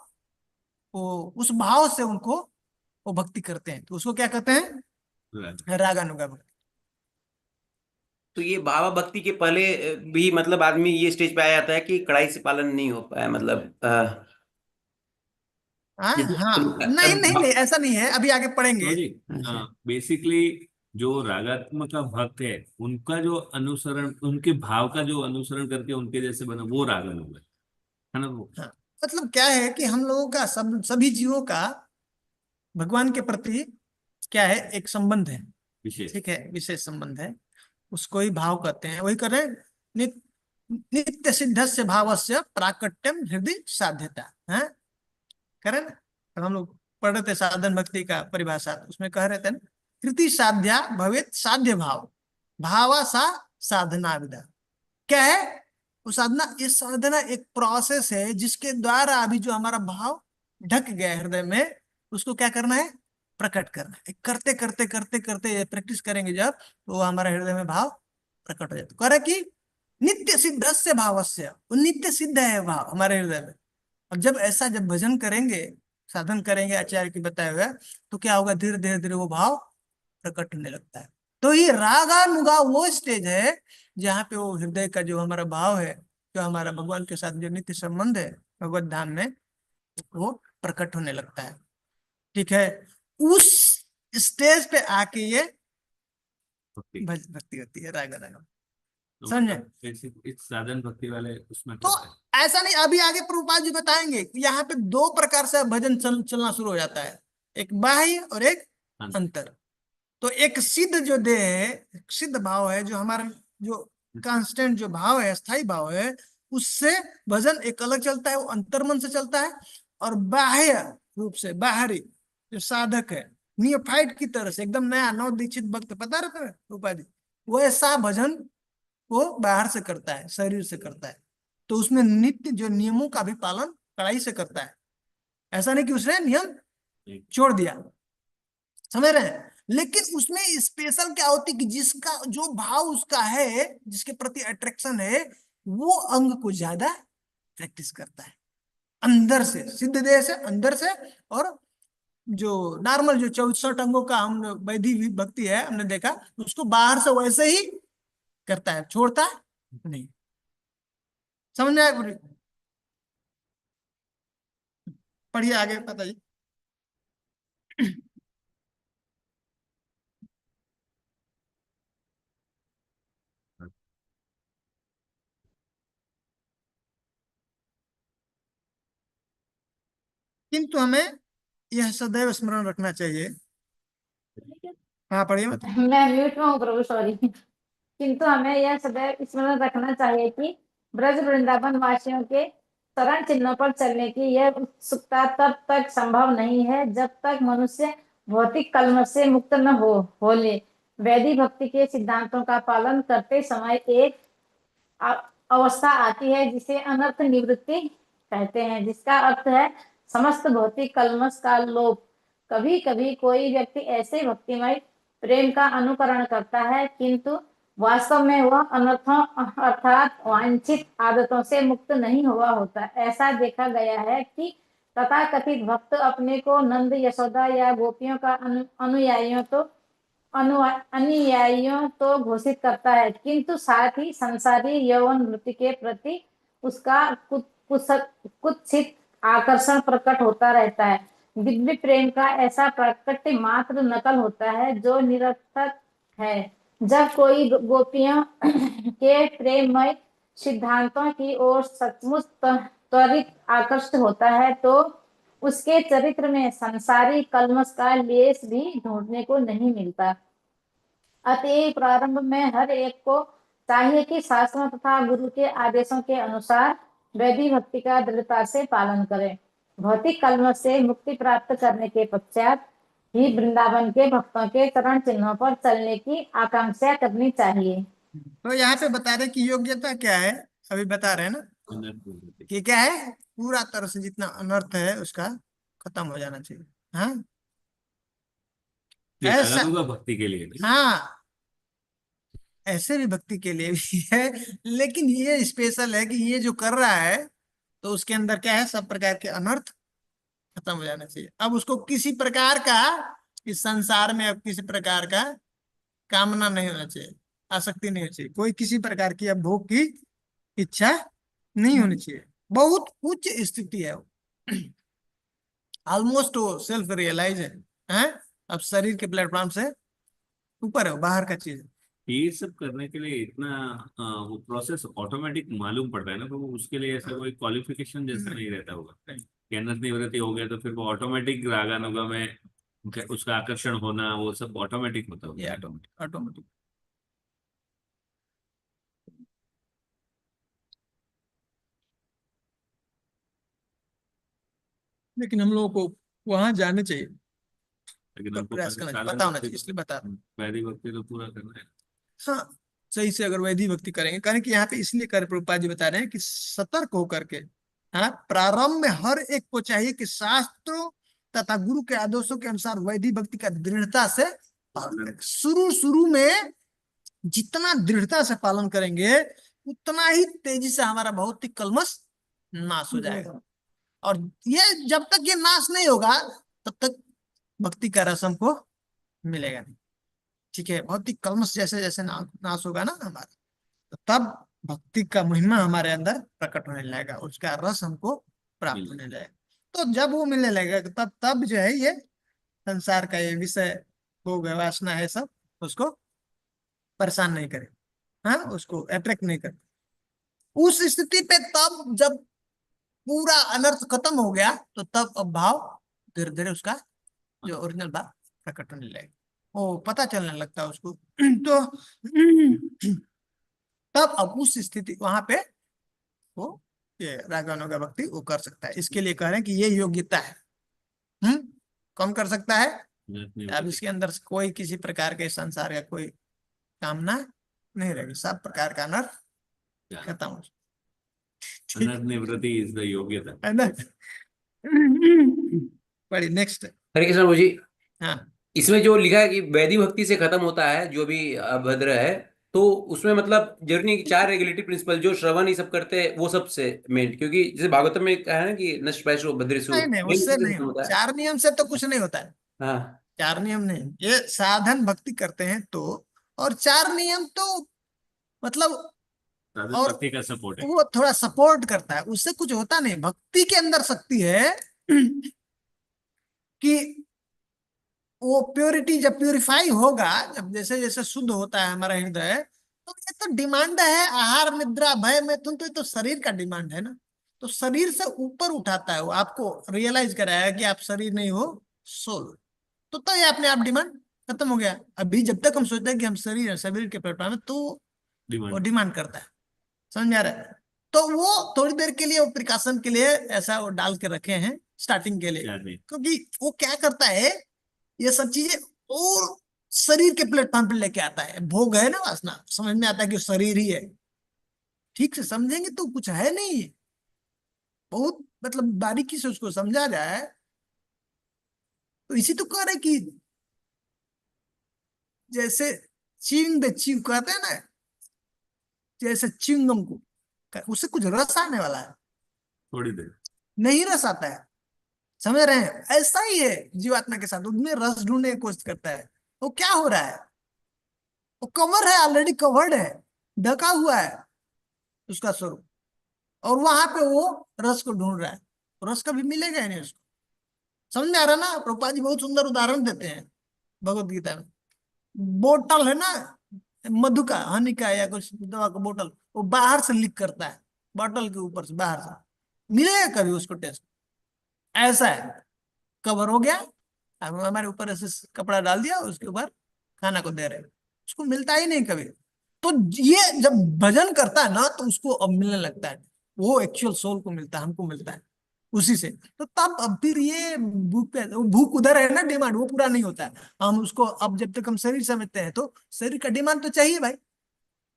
वो उस भाव से उनको वो भक्ति करते हैं, तो उसको क्या कहते हैं, रागानुगा भक्ति। तो ये बाबा भक्ति के पहले भी मतलब आदमी ये स्टेज पे आ जाता है कि कड़ाई से पालन नहीं हो पाया, मतलब हाँ जैसे हाँ, नहीं नहीं नहीं, ऐसा नहीं है, अभी आगे पढ़ेंगे। जी। बेसिकली जो रागात्मक का भक्त है, उनका जो अनुसरण, उनके भाव का जो अनुसरण करके उनके जैसे बना, वो रागन होगा, है ना वो। हाँ, मतलब क्या है कि हम लोगों का सभी जीवों का भगवान के प्रति क्या है, एक संबंध है, विशेष। ठीक है, विशेष संबंध है, उसको ही भाव कहते हैं, वही कर रहे हैं। नित्य सिद्ध से भाव से प्राकट्यम हृदय साध्यता है, करें ना। अब हम लोग पढ़ रहे थे साधन भक्ति का परिभाषा, उसमें कह रहे थे ना, कृति साध्या भवेत साध्य भाव, भावा सा साधना विदा। क्या है वो साधना, ये साधना एक प्रोसेस है जिसके द्वारा अभी जो हमारा भाव ढक गया है हृदय में, उसको क्या करना है, प्रकट करना है। करते करते करते करते प्रैक्टिस करेंगे जब, तो हमारे हृदय में भाव प्रकट हो जाता है। कह रहे कि नित्य सिद्ध से भावस्य, वो नित्य सिद्ध है भाव हमारे हृदय में। अब जब ऐसा जब भजन करेंगे, साधन करेंगे आचार्य के बताए हुए, तो क्या होगा, धीरे धीरे धीरे वो भाव प्रकट होने लगता है। तो ये रागानुगा वो स्टेज है जहाँ पे वो हृदय का जो हमारा भाव है, जो हमारा भगवान के साथ जो नित्य संबंध है भगवत धाम में, वो प्रकट होने लगता है, ठीक है। उस स्टेज पे आके ये भक्ति भक्ति होती है, रागानुगा, तो समझे? इस साधन भक्ति वाले उसमें तो करते हैं। ऐसा नहीं, अभी आगे प्रभुपाद जी बताएंगे कि यहाँ पे दो प्रकार से भजन चलना शुरू हो जाता है। एक बाह्य और एक अंत। अंतर। तो एक सिद्ध जो देह है, सिद्ध भाव है, जो हमारा जो कांस्टेंट जो भाव है, स्थायी भाव है, उससे भजन एक अलग चलता है, वो अंतर्मन से चलता है। और बाह्य रूप से बाहरी जो साधक है, नियोफाइट की तरह से, एकदम नया नव दीक्षित भक्त, पता रहता है उपाधि, वो ऐसा भजन वो बाहर से करता है, शरीर से करता है। तो उसमें नित्य जो नियमों का भी पालन कड़ाई से करता है। ऐसा नहीं कि उसने नियम छोड़ दिया, समझ रहे हैं। लेकिन उसमें स्पेशल क्या होती कि जिसका जो भाव उसका है, जिसके प्रति अट्रैक्शन है, वो अंग को ज्यादा प्रैक्टिस करता है अंदर से, सिद्ध देह से, अंदर से। और जो नॉर्मल जो 64 अंगों का हम वैधि भक्ति है, हमने देखा, उसको बाहर से वैसे ही करता है, छोड़ता नहीं। समझ में आया पूरी? पढ़िए आगे, बताइए। किंतु हमें यह सदैव स्मरण रखना चाहिए। हाँ पढ़िए मत। मैं म्यूट में हूँ प्रभु, सॉरी। किंतु हमें यह सदैव स्मरण रखना चाहिए कि ब्रज वृंदावन वासियों के शरण चिन्हों पर चलने की यह उत्सुकता तब तक संभव नहीं है जब तक मनुष्य भौतिक कलमश से मुक्त न हो ले। वैदिक भक्ति के सिद्धांतों का पालन करते समय एक अवस्था आती है जिसे अनर्थ निवृत्ति कहते हैं, जिसका अर्थ है समस्त भौतिक कलमश का लोप। कभी कभी कोई व्यक्ति ऐसे भक्तिमय प्रेम का अनुकरण करता है किंतु वास्तव में वह अनर्थों अर्थात वांछित आदतों से मुक्त नहीं हुआ होता। ऐसा देखा गया है कि तथाकथित भक्त अपने को नंद, यशोदा या गोपियों का अनुयायियों तो घोषित करता है किंतु साथ ही संसारी यौवन वृत्ति के प्रति उसका कुत्सित आकर्षण प्रकट होता रहता है। दिव्य प्रेम का ऐसा प्रकट मात्र नकल होता है जो निरर्थक है। जब कोई गोपियों के प्रेममय सिद्धांतों की ओर सचमुच त्वरित आकर्षित होता है तो उसके चरित्र में संसारी कलमश का लेस भी ढूंढने को नहीं मिलता। अतएव प्रारंभ में हर एक को चाहिए कि शास्त्रों तथा गुरु के आदेशों के अनुसार वैदिक भक्ति का दृढ़ता से पालन करें। भौतिक कलमश से मुक्ति प्राप्त करने के पश्चात ही वृंदावन के भक्तों के चरण चिन्हों पर चलने की आकांक्षा करनी चाहिए। तो यहाँ पे बता रहे कि योग्यता क्या है, अभी बता रहे हैं ना अनर्थ कि क्या है, पूरा तरह से जितना अनर्थ है उसका खत्म हो जाना चाहिए। हाँ ऐसा, रागानुगा भक्ति के लिए नहीं। हाँ ऐसे भी भक्ति के लिए भी है, लेकिन ये स्पेशल है कि ये जो कर रहा है तो उसके अंदर क्या है, सब प्रकार के अनर्थ खत्म हो जाना चाहिए। अब उसको किसी प्रकार का इस संसार में अब किसी प्रकार का कामना नहीं होना चाहिए, आसक्ति नहीं होनी चाहिए, कोई किसी प्रकार की अब भोग की इच्छा नहीं होनी चाहिए। बहुत उच्च स्थिति है वो, ऑलमोस्ट वो सेल्फ रियलाइज है? अब शरीर के प्लेटफॉर्म से ऊपर है, वो बाहर का चीज है। ये सब करने के लिए इतना वो प्रोसेस ऑटोमेटिक मालूम पड़ रहा है ना, तो उसके लिए ऐसा कोई क्वालिफिकेशन जैसा नहीं रहता होगा कि अनर्थ निवृत्ति हो गया तो फिर वो ऑटोमेटिक रागानुगा में उसका आकर्षण होना, वो सब ऑटोमेटिक होता ये होगा। Automatic automatic. लेकिन हम लोगों को वहां जाने चाहिए, लेकिन पर हमको प्रयास पहले करना चाहिए, साधन पता होना भक्ति चाहिए, इसलिए बता रहा हूं। वैदिक भक्ति तो पूरा करना है। हाँ सही से अगर वैदिक भक्ति करेंगे, कारण कि यहाँ पे इसलिए कर प्रभुपाद जी बता रहे हैं कि सतर्क होकर के, हाँ प्रारंभ में हर एक को चाहिए कि शास्त्रों तथा गुरु के आदेशों के अनुसार वैदिक भक्ति का दृढ़ता से पालन करें। शुरू शुरू में जितना दृढ़ता से पालन करेंगे उतना ही तेजी से हमारा भौतिक कलमश नाश हो जाएगा। और ये जब तक ये नाश नहीं होगा तब तक भक्ति का रस हमको मिलेगा नहीं। ठीक है, भौतिक कलमश जैसे जैसे नाश होगा ना हमारा, तो तब भक्ति का महिमा हमारे अंदर प्रकट होने लगेगा, उसका रस हमको प्राप्त होने लगेगा। तो जब वो मिलने लगेगा तब तब जो है ये संसार का ये विषय भोग है, वासना है, सब उसको परेशान नहीं करे, हाँ उसको अट्रैक्ट नहीं करे। उस स्थिति पे तब जब पूरा अनर्थ खत्म हो गया तो तब अब भाव धीरे धीरे उसका जो ओरिजिनल भाव प्रकट होने लगेगा, वो पता चलने लगता है उसको। तो तब अब उस स्थिति वहां पे वो ये रागानुगा भक्ति वो कर सकता है। इसके लिए कह रहे हैं कि ये योग्यता है। कौन कर सकता है? अब इसके अंदर कोई किसी प्रकार के संसार का कोई कामना नहीं रहेगी, सब प्रकार का अनर्थ खत्म हो ठीक अनर्थ इज द योग्यता है ना। पढ़िए नेक्स्ट। हरे कृष्ण प्रभु जी, हाँ इसमें जो लिखा है कि वैदिक भक्ति से खत्म होता है जो भी अभद्र है, तो उसमें मतलब जरूरी नहीं कि 4 रेगुलेटरी प्रिंसिपल जो श्रवण ये सब करते हैं वो सब से मेन, क्योंकि जैसे भागवतम में कहा है ना कि नष्ट भद्रेशु नहीं नहीं, मेन उससे से नहीं खत्म होता है। 4 नियम से तो कुछ नहीं होता है। हाँ 4 नियम नहीं, ये साधन भक्ति करते हैं तो, और 4 नियम तो मतलब और भक्ति का सपोर्ट है। वो थोड़ा सपोर्ट करता है, उससे कुछ होता नहीं। भक्ति के अंदर शक्ति है कि वो प्योरिटी जब प्योरीफाई होगा, जब जैसे जैसे शुद्ध होता है हमारा हृदय, तो ये तो डिमांड है आहार निद्रा भय मैथुन, तो ये तो शरीर का डिमांड है ना। तो शरीर से ऊपर उठाता है वो, आपको रियलाइज कराया कि आप शरीर नहीं हो, सोल। तो ये अपने आप डिमांड खत्म हो गया। अभी जब तक हम सोचते हैं कि हम शरीर है, शरीर के प्लेटफॉर्म में, तो वो डिमांड करता है। समझ आ रहा है? तो वो थोड़ी देर के लिए वो प्रिकॉशन के लिए ऐसा वो डाल के रखे हैं स्टार्टिंग के लिए, क्योंकि वो क्या करता है ये सब चीजें और शरीर के प्लेटफॉर्म पे लेके आता है। भोग है ना, वासना, समझ में आता है कि शरीर ही है। ठीक से समझेंगे तो कुछ है नहीं, बहुत मतलब बारीकी से उसको समझा जाए तो इसी तो कह रहे कि जैसे च्युइंग द च्यू कहते हैं ना, जैसे च्युइंगम को, उससे कुछ रस आने वाला है, थोड़ी देर नहीं रस आता है। समझ रहे हैं? ऐसा ही है जीवात्मा के साथ, उसमें रस ढूंढने की कोशिश करता है। वो क्या हो रहा है, वो कवर है, ऑलरेडी कवर्ड है, ढका हुआ है उसका स्वरूप, और वहां पे वो रस को ढूंढ रहा है। रस कभी मिलेगा ही नहीं उसको। समझ में आ रहा ना? प्रभुपाद जी बहुत सुंदर उदाहरण देते हैं भगवत गीता में। बोतल है ना, मधु का, हनी का या कुछ दवा का बोतल, वो बाहर से लीक करता है, बोतल के ऊपर से बाहर से मिलेगा कभी उसको टेस्ट? ऐसा है, कवर हो गया, अब हमारे ऊपर ऐसे कपड़ा डाल दिया, उसके ऊपर खाना को दे रहे, उसको मिलता ही नहीं कभी। तो ये जब भजन करता है ना तो उसको अब मिलने लगता है, वो एक्चुअल सोल को मिलता है, हमको मिलता है उसी से। तो तब अब फिर ये भूख पे, भूख उधर है ना, डिमांड वो पूरा नहीं होता है। हम उसको अब जब तक हम शरीर समझते हैं तो शरीर का डिमांड तो चाहिए भाई,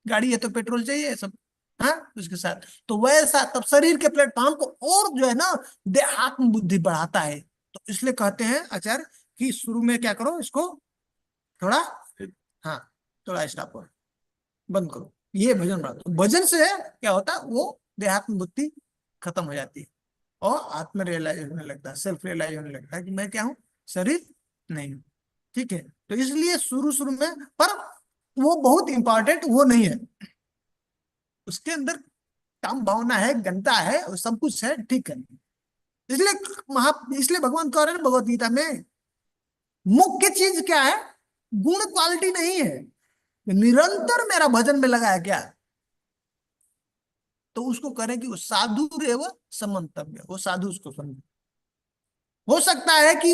गाड़ी है तो पेट्रोल चाहिए सब, हाँ उसके साथ। तो वैसा तब शरीर के प्लेटफॉर्म को और जो है ना देहात्म बुद्धि बढ़ाता है। तो इसलिए कहते हैं आचार्य कि शुरू में क्या करो, इसको थोड़ा, हाँ थोड़ा स्टॉप करो, बंद करो, ये भजन बढ़ाता। तो भजन से क्या होता है, वो देहात्म बुद्धि खत्म हो जाती है और आत्म रियलाइज होने लगता है, सेल्फ रियलाइज होने लगता है कि मैं क्या हूँ, शरीर नहीं हूँ। ठीक है, तो इसलिए शुरू शुरू में, पर वो बहुत इंपॉर्टेंट वो नहीं है, उसके अंदर काम भावना है, घनता है, और सब कुछ है, ठीक है। इसलिए भगवान कह रहे हैं भगवत गीता में, मुख्य चीज क्या है, गुण क्वालिटी नहीं है, निरंतर मेरा भजन में लगा है क्या, तो उसको करें कि वो साधु रेव समंतव्य, वो साधु उसको समझे। हो सकता है कि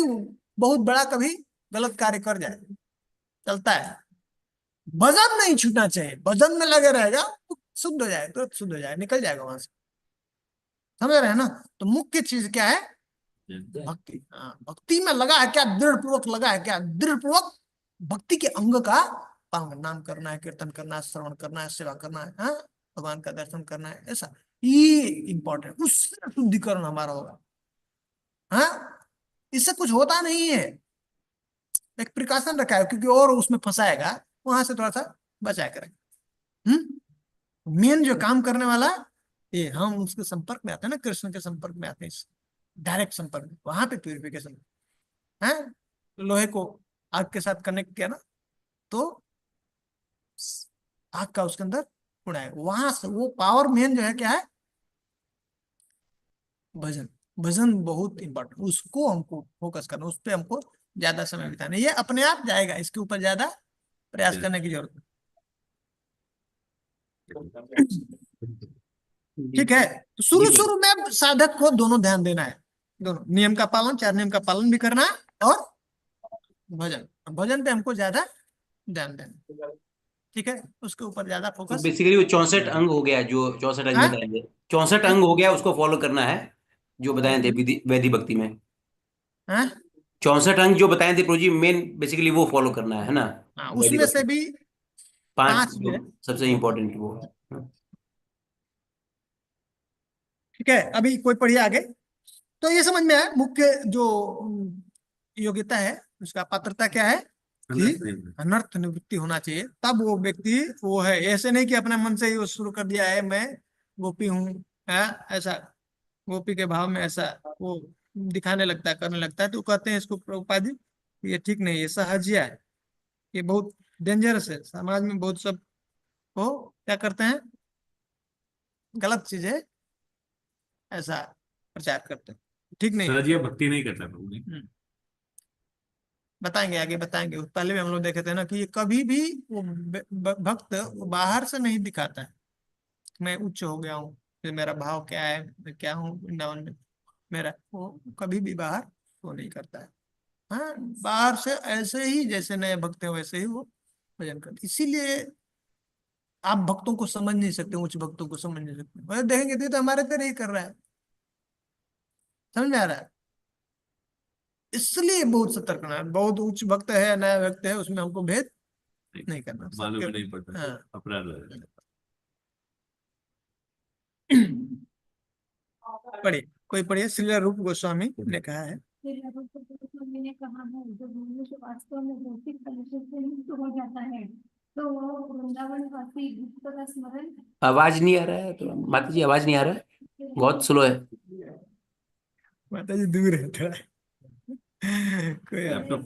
बहुत बड़ा कभी गलत कार्य कर जाए, चलता है, भजन नहीं छूटना चाहिए, भजन में लगे रहेगा, शुद्ध हो जाए, तो शुद्ध हो जाए, निकल जाएगा वहां से। समझ रहे हैं ना? तो मुख्य चीज क्या है, भक्ति। हाँ, भक्ति में लगा है क्या, दृढ़ पूर्वक लगा है क्या, दृढ़ पूर्वक भक्ति के अंग का पालन, नाम करना है, कीर्तन करना है, श्रवण करना है, सेवा करना है, हाँ भगवान का दर्शन करना है, ऐसा ये इंपॉर्टेंट, उससे शुद्धिकरण हमारा होगा। हाँ, इससे कुछ होता नहीं है, एक प्रिकॉशन रखा है, क्योंकि और उसमें फंसाएगा, वहां से थोड़ा सा बचाया करें। मेन जो काम करने वाला, ये हम उसके संपर्क में आते हैं ना, कृष्ण के संपर्क में आते हैं, डायरेक्ट संपर्क में, वहां पे प्यूरिफिकेशन है। लोहे को आग के साथ कनेक्ट किया ना, तो आग का उसके अंदर गुण है, वहां से वो पावर मेन जो है क्या है, भजन। भजन बहुत इंपॉर्टेंट, उसको हमको फोकस करना, उस पर हमको ज्यादा समय बिताना, ये अपने आप जाएगा, इसके ऊपर ज्यादा प्रयास करने की जरूरत नहीं। ठीक है, तो शुरू शुरू में साधक को दोनों ध्यान देना है, दोनों नियम का पालन, 4 नियम का पालन भी करना है, और भजन, भजन पे हमको ज्यादा ध्यान देना, ठीक है, उसके ऊपर ज्यादा तो फोकस। बेसिकली वो 64 अंग हो गया, जो 64 अंग हाँ बताए थे, 64 अंग हो गया, उसको फॉलो करना है जो बताए थे वैदिक भक्ति में। हाँ 64 अंग जो बताए थे प्रभु जी, मेन बेसिकली वो फॉलो करना है ना, हाँ, वैदिक उसमें से भक्ति। भी पांच 5 जो जो है, सबसे इम्पोर्टेंट वो। ठीक है। अभी कोई पढ़िए आगे। तो ये समझ में आया मुख्य जो योग्यता है, उसका पात्रता क्या है कि अनर्थ नहीं होना। अनर्थ निवृत्ति होना चाहिए, तब वो व्यक्ति वो है। ऐसे नहीं कि अपने मन से ही वो शुरू कर दिया है मैं गोपी हूँ, है ऐसा, गोपी के भाव में ऐसा वो दिखाने लगता है, करने लगता है, तो कहते हैं इसको प्रभुपाद जी, ये ठीक नहीं, ये सहजिया है, ये बहुत डेंजरस है, समाज में बहुत सब वो क्या करते हैं, गलत चीजें ऐसा प्रचार करते हैं, ठीक नहीं है। सहजिया भक्ति नहीं करता प्रभु जी। बताएंगे आगे, बताएंगे। पहले भी हम लोग देखे थे ना कि ये कभी भी वो भक्त वो बाहर से नहीं दिखाता है मैं उच्च हो गया हूँ, फिर मेरा भाव क्या है, मैं क्या हूँ वृंदावन में, मेरा वो कभी भी बाहर वो नहीं करता है। हाँ, बाहर से ऐसे ही जैसे नए भक्त हैं वैसे ही वो भजन करते, इसीलिए आप भक्तों को समझ नहीं सकते, उच्च भक्तों को समझ नहीं सकते, वैसे देखेंगे तो ये तो हमारे तरह ही कर रहा है, समझ में आ रहा है। इसलिए बहुत सतर्क रहना है, बहुत उच्च भक्त है या नया भक्त है, उसमें हमको भेद नहीं, नहीं करना मालूम सबके। ही नहीं पड़ता, हाँ अपराध है। पढ़िए, कोई पढ़िए। श्री रूप गोस्वामी ने कहा है, मैंने कहा है जो मनुष्य वास्तव में भौतिक कलुषित से मुक्त हो जाता है तो वह वृंदावन वासी भक्त का स्मरण आवाज नहीं आ रहा है तो माता जी, आवाज नहीं आ रहा है, बहुत स्लो है। माता जी दूर है थोड़ा, कोई लैपटॉप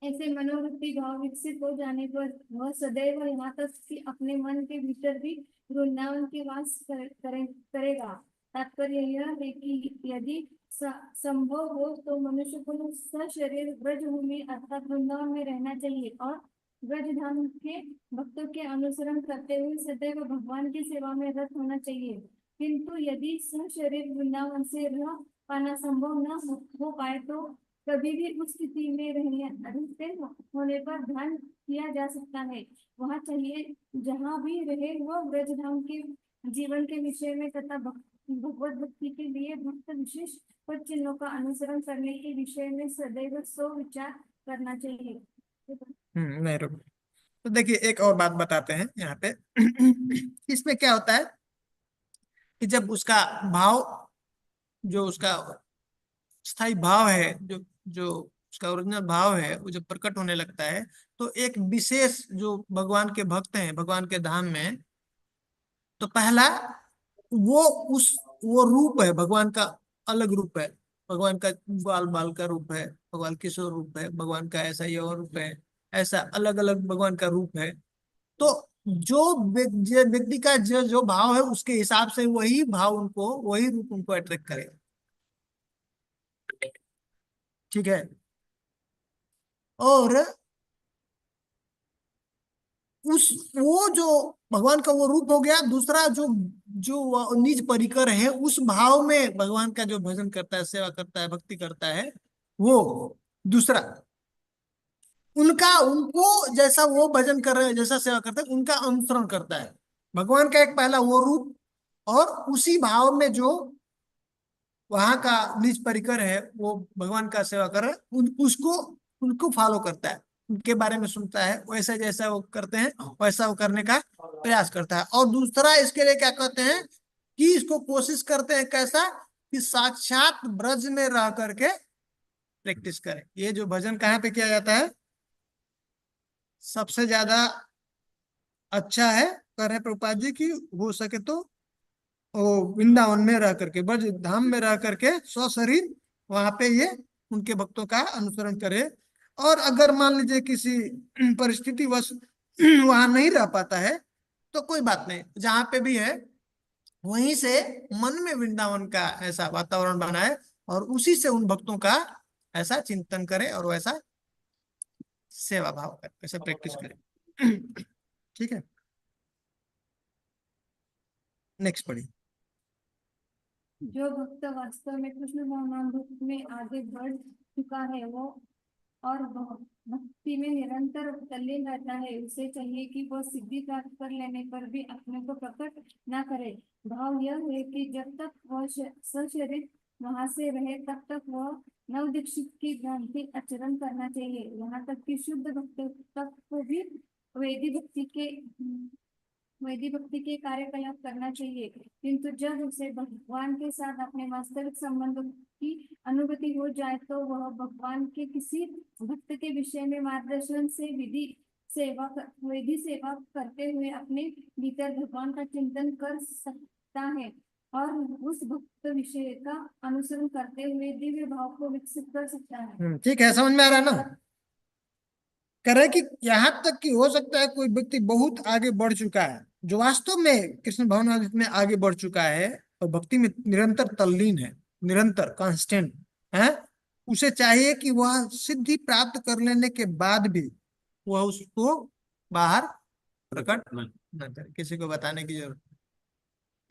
ऐसे मनोवृत्ति भाव विकसित हो जाने पर वह सदैव यहाँ तक कि अपने मन के भीतर भी वृंदावन के वास करेगा। तात्पर्य यह है कि यदि संभव हो तो मनुष्य को सशरीर ब्रजभूमि अर्थात वृंदावन में रहना चाहिए और ब्रजधाम के भक्तों के अनुसरण करते हुए सदैव भगवान की सेवा में रत होना चाहिए। किंतु यदि सशरीर वृंदावन से रह पाना संभव न हो पाए तो कभी भी उस स्थिति में रहते होने पर ध्यान किया जा सकता है। वहाँ चाहिए जहाँ भी रहे वह ब्रजधाम के जीवन के विषय में तथा भगवत भक्ति के लिए भक्त विशेष पद चिन्हों का अनुसरण करने के विषय में सदैव सो विचार करना चाहिए। नहीं रुक। तो देखिए एक और बात बताते हैं यहाँ पे। इसमें क्या होता है कि जब उसका भाव, जो उसका स्थायी भाव है, जो जो उसका ओरिजिनल भाव है, वो जब प्रकट होने लगता है, तो एक विशेष जो भगवान के भक्त हैं भगवान के धाम में, तो पहला वो उस वो रूप है भगवान का, अलग रूप है भगवान का, बाल बाल का रूप है, भगवान किशोर रूप है भगवान का, ऐसा ये और रूप है, ऐसा अलग अलग भगवान का रूप है। तो जो व्यक्ति का जो जो भाव है उसके हिसाब से वही भाव उनको, वही रूप उनको अट्रैक्ट करेगा, ठीक है। और उस वो जो भगवान का वो रूप हो गया, दूसरा जो जो वो निज परिकर है उस भाव में भगवान का जो भजन करता है, सेवा करता है, भक्ति करता है, वो दूसरा उनका, उनको जैसा वो भजन कर रहे हैं, जैसा सेवा करते हैं, उनका अनुसरण करता है। भगवान का एक पहला वो रूप, और उसी भाव में जो वहां का निज परिकर है वो भगवान का सेवा कर रहा है, उसको उनको फॉलो करता है, उनके बारे में सुनता है, वैसा जैसा वो करते हैं वैसा वो करने का प्रयास करता है। और दूसरा इसके लिए क्या कहते हैं कि इसको कोशिश करते हैं कैसा, कि साक्षात ब्रज में रह करके प्रैक्टिस करें। ये जो भजन कहाँ पे किया जाता है सबसे ज्यादा अच्छा है, कह रहे हैं प्रभुपाद जी की, हो सके तो वो वृंदावन में रह करके, ब्रज धाम में रह करके स्वशरीर वहां पे ये उनके भक्तों का अनुसरण करे। और अगर मान लीजिए किसी परिस्थिति वश वहां नहीं रह पाता है तो कोई बात नहीं, जहां पे भी है वहीं से मन में वृंदावन का ऐसा वातावरण बनाए और उसी से उन भक्तों का ऐसा चिंतन करे और वैसा सेवा भाव करे, ऐसा प्रैक्टिस करे। ठीक है, नेक्स्ट पढ़िए। जो भक्त वास्तव में कृष्ण भावनामृत में आगे बढ़ चुका है वो और भक्ति में निरंतर तल्लीन रहता है, उसे चाहिए कि वह सिद्धि प्राप्त कर लेने पर भी अपने को प्रकट न करे। भाव यह है कि जब तक वह सशरीर वहां से रहे तब तक वह नव दीक्षित की भ्रांति आचरण करना चाहिए। यहाँ तक कि शुद्ध भक्त तक को भी वैदिक भक्ति के वैदिक भक्ति के कार्यकलाप करना चाहिए, किंतु जब उसे भगवान के साथ अपने वास्तविक संबंध की अनुभूति हो जाए तो वह भगवान के किसी भक्त के विषय में मार्गदर्शन से विधि सेवा करते हुए अपने भीतर भगवान का चिंतन कर सकता है और उस भक्त विषय का अनुसरण करते हुए दिव्य भाव को विकसित कर सकता है। ठीक है, समझ में आ रहा है ना। कह रहे कि यहाँ तक कि हो सकता है कोई व्यक्ति बहुत आगे बढ़ चुका है, जो वास्तव में कृष्ण भावनामृत में आगे बढ़ चुका है और भक्ति में निरंतर तल्लीन है, निरंतर कांस्टेंट है, उसे चाहिए कि वह सिद्धि प्राप्त कर लेने के बाद भी वह उसको बाहर प्रकट न करे, किसी को बताने की जरूरत।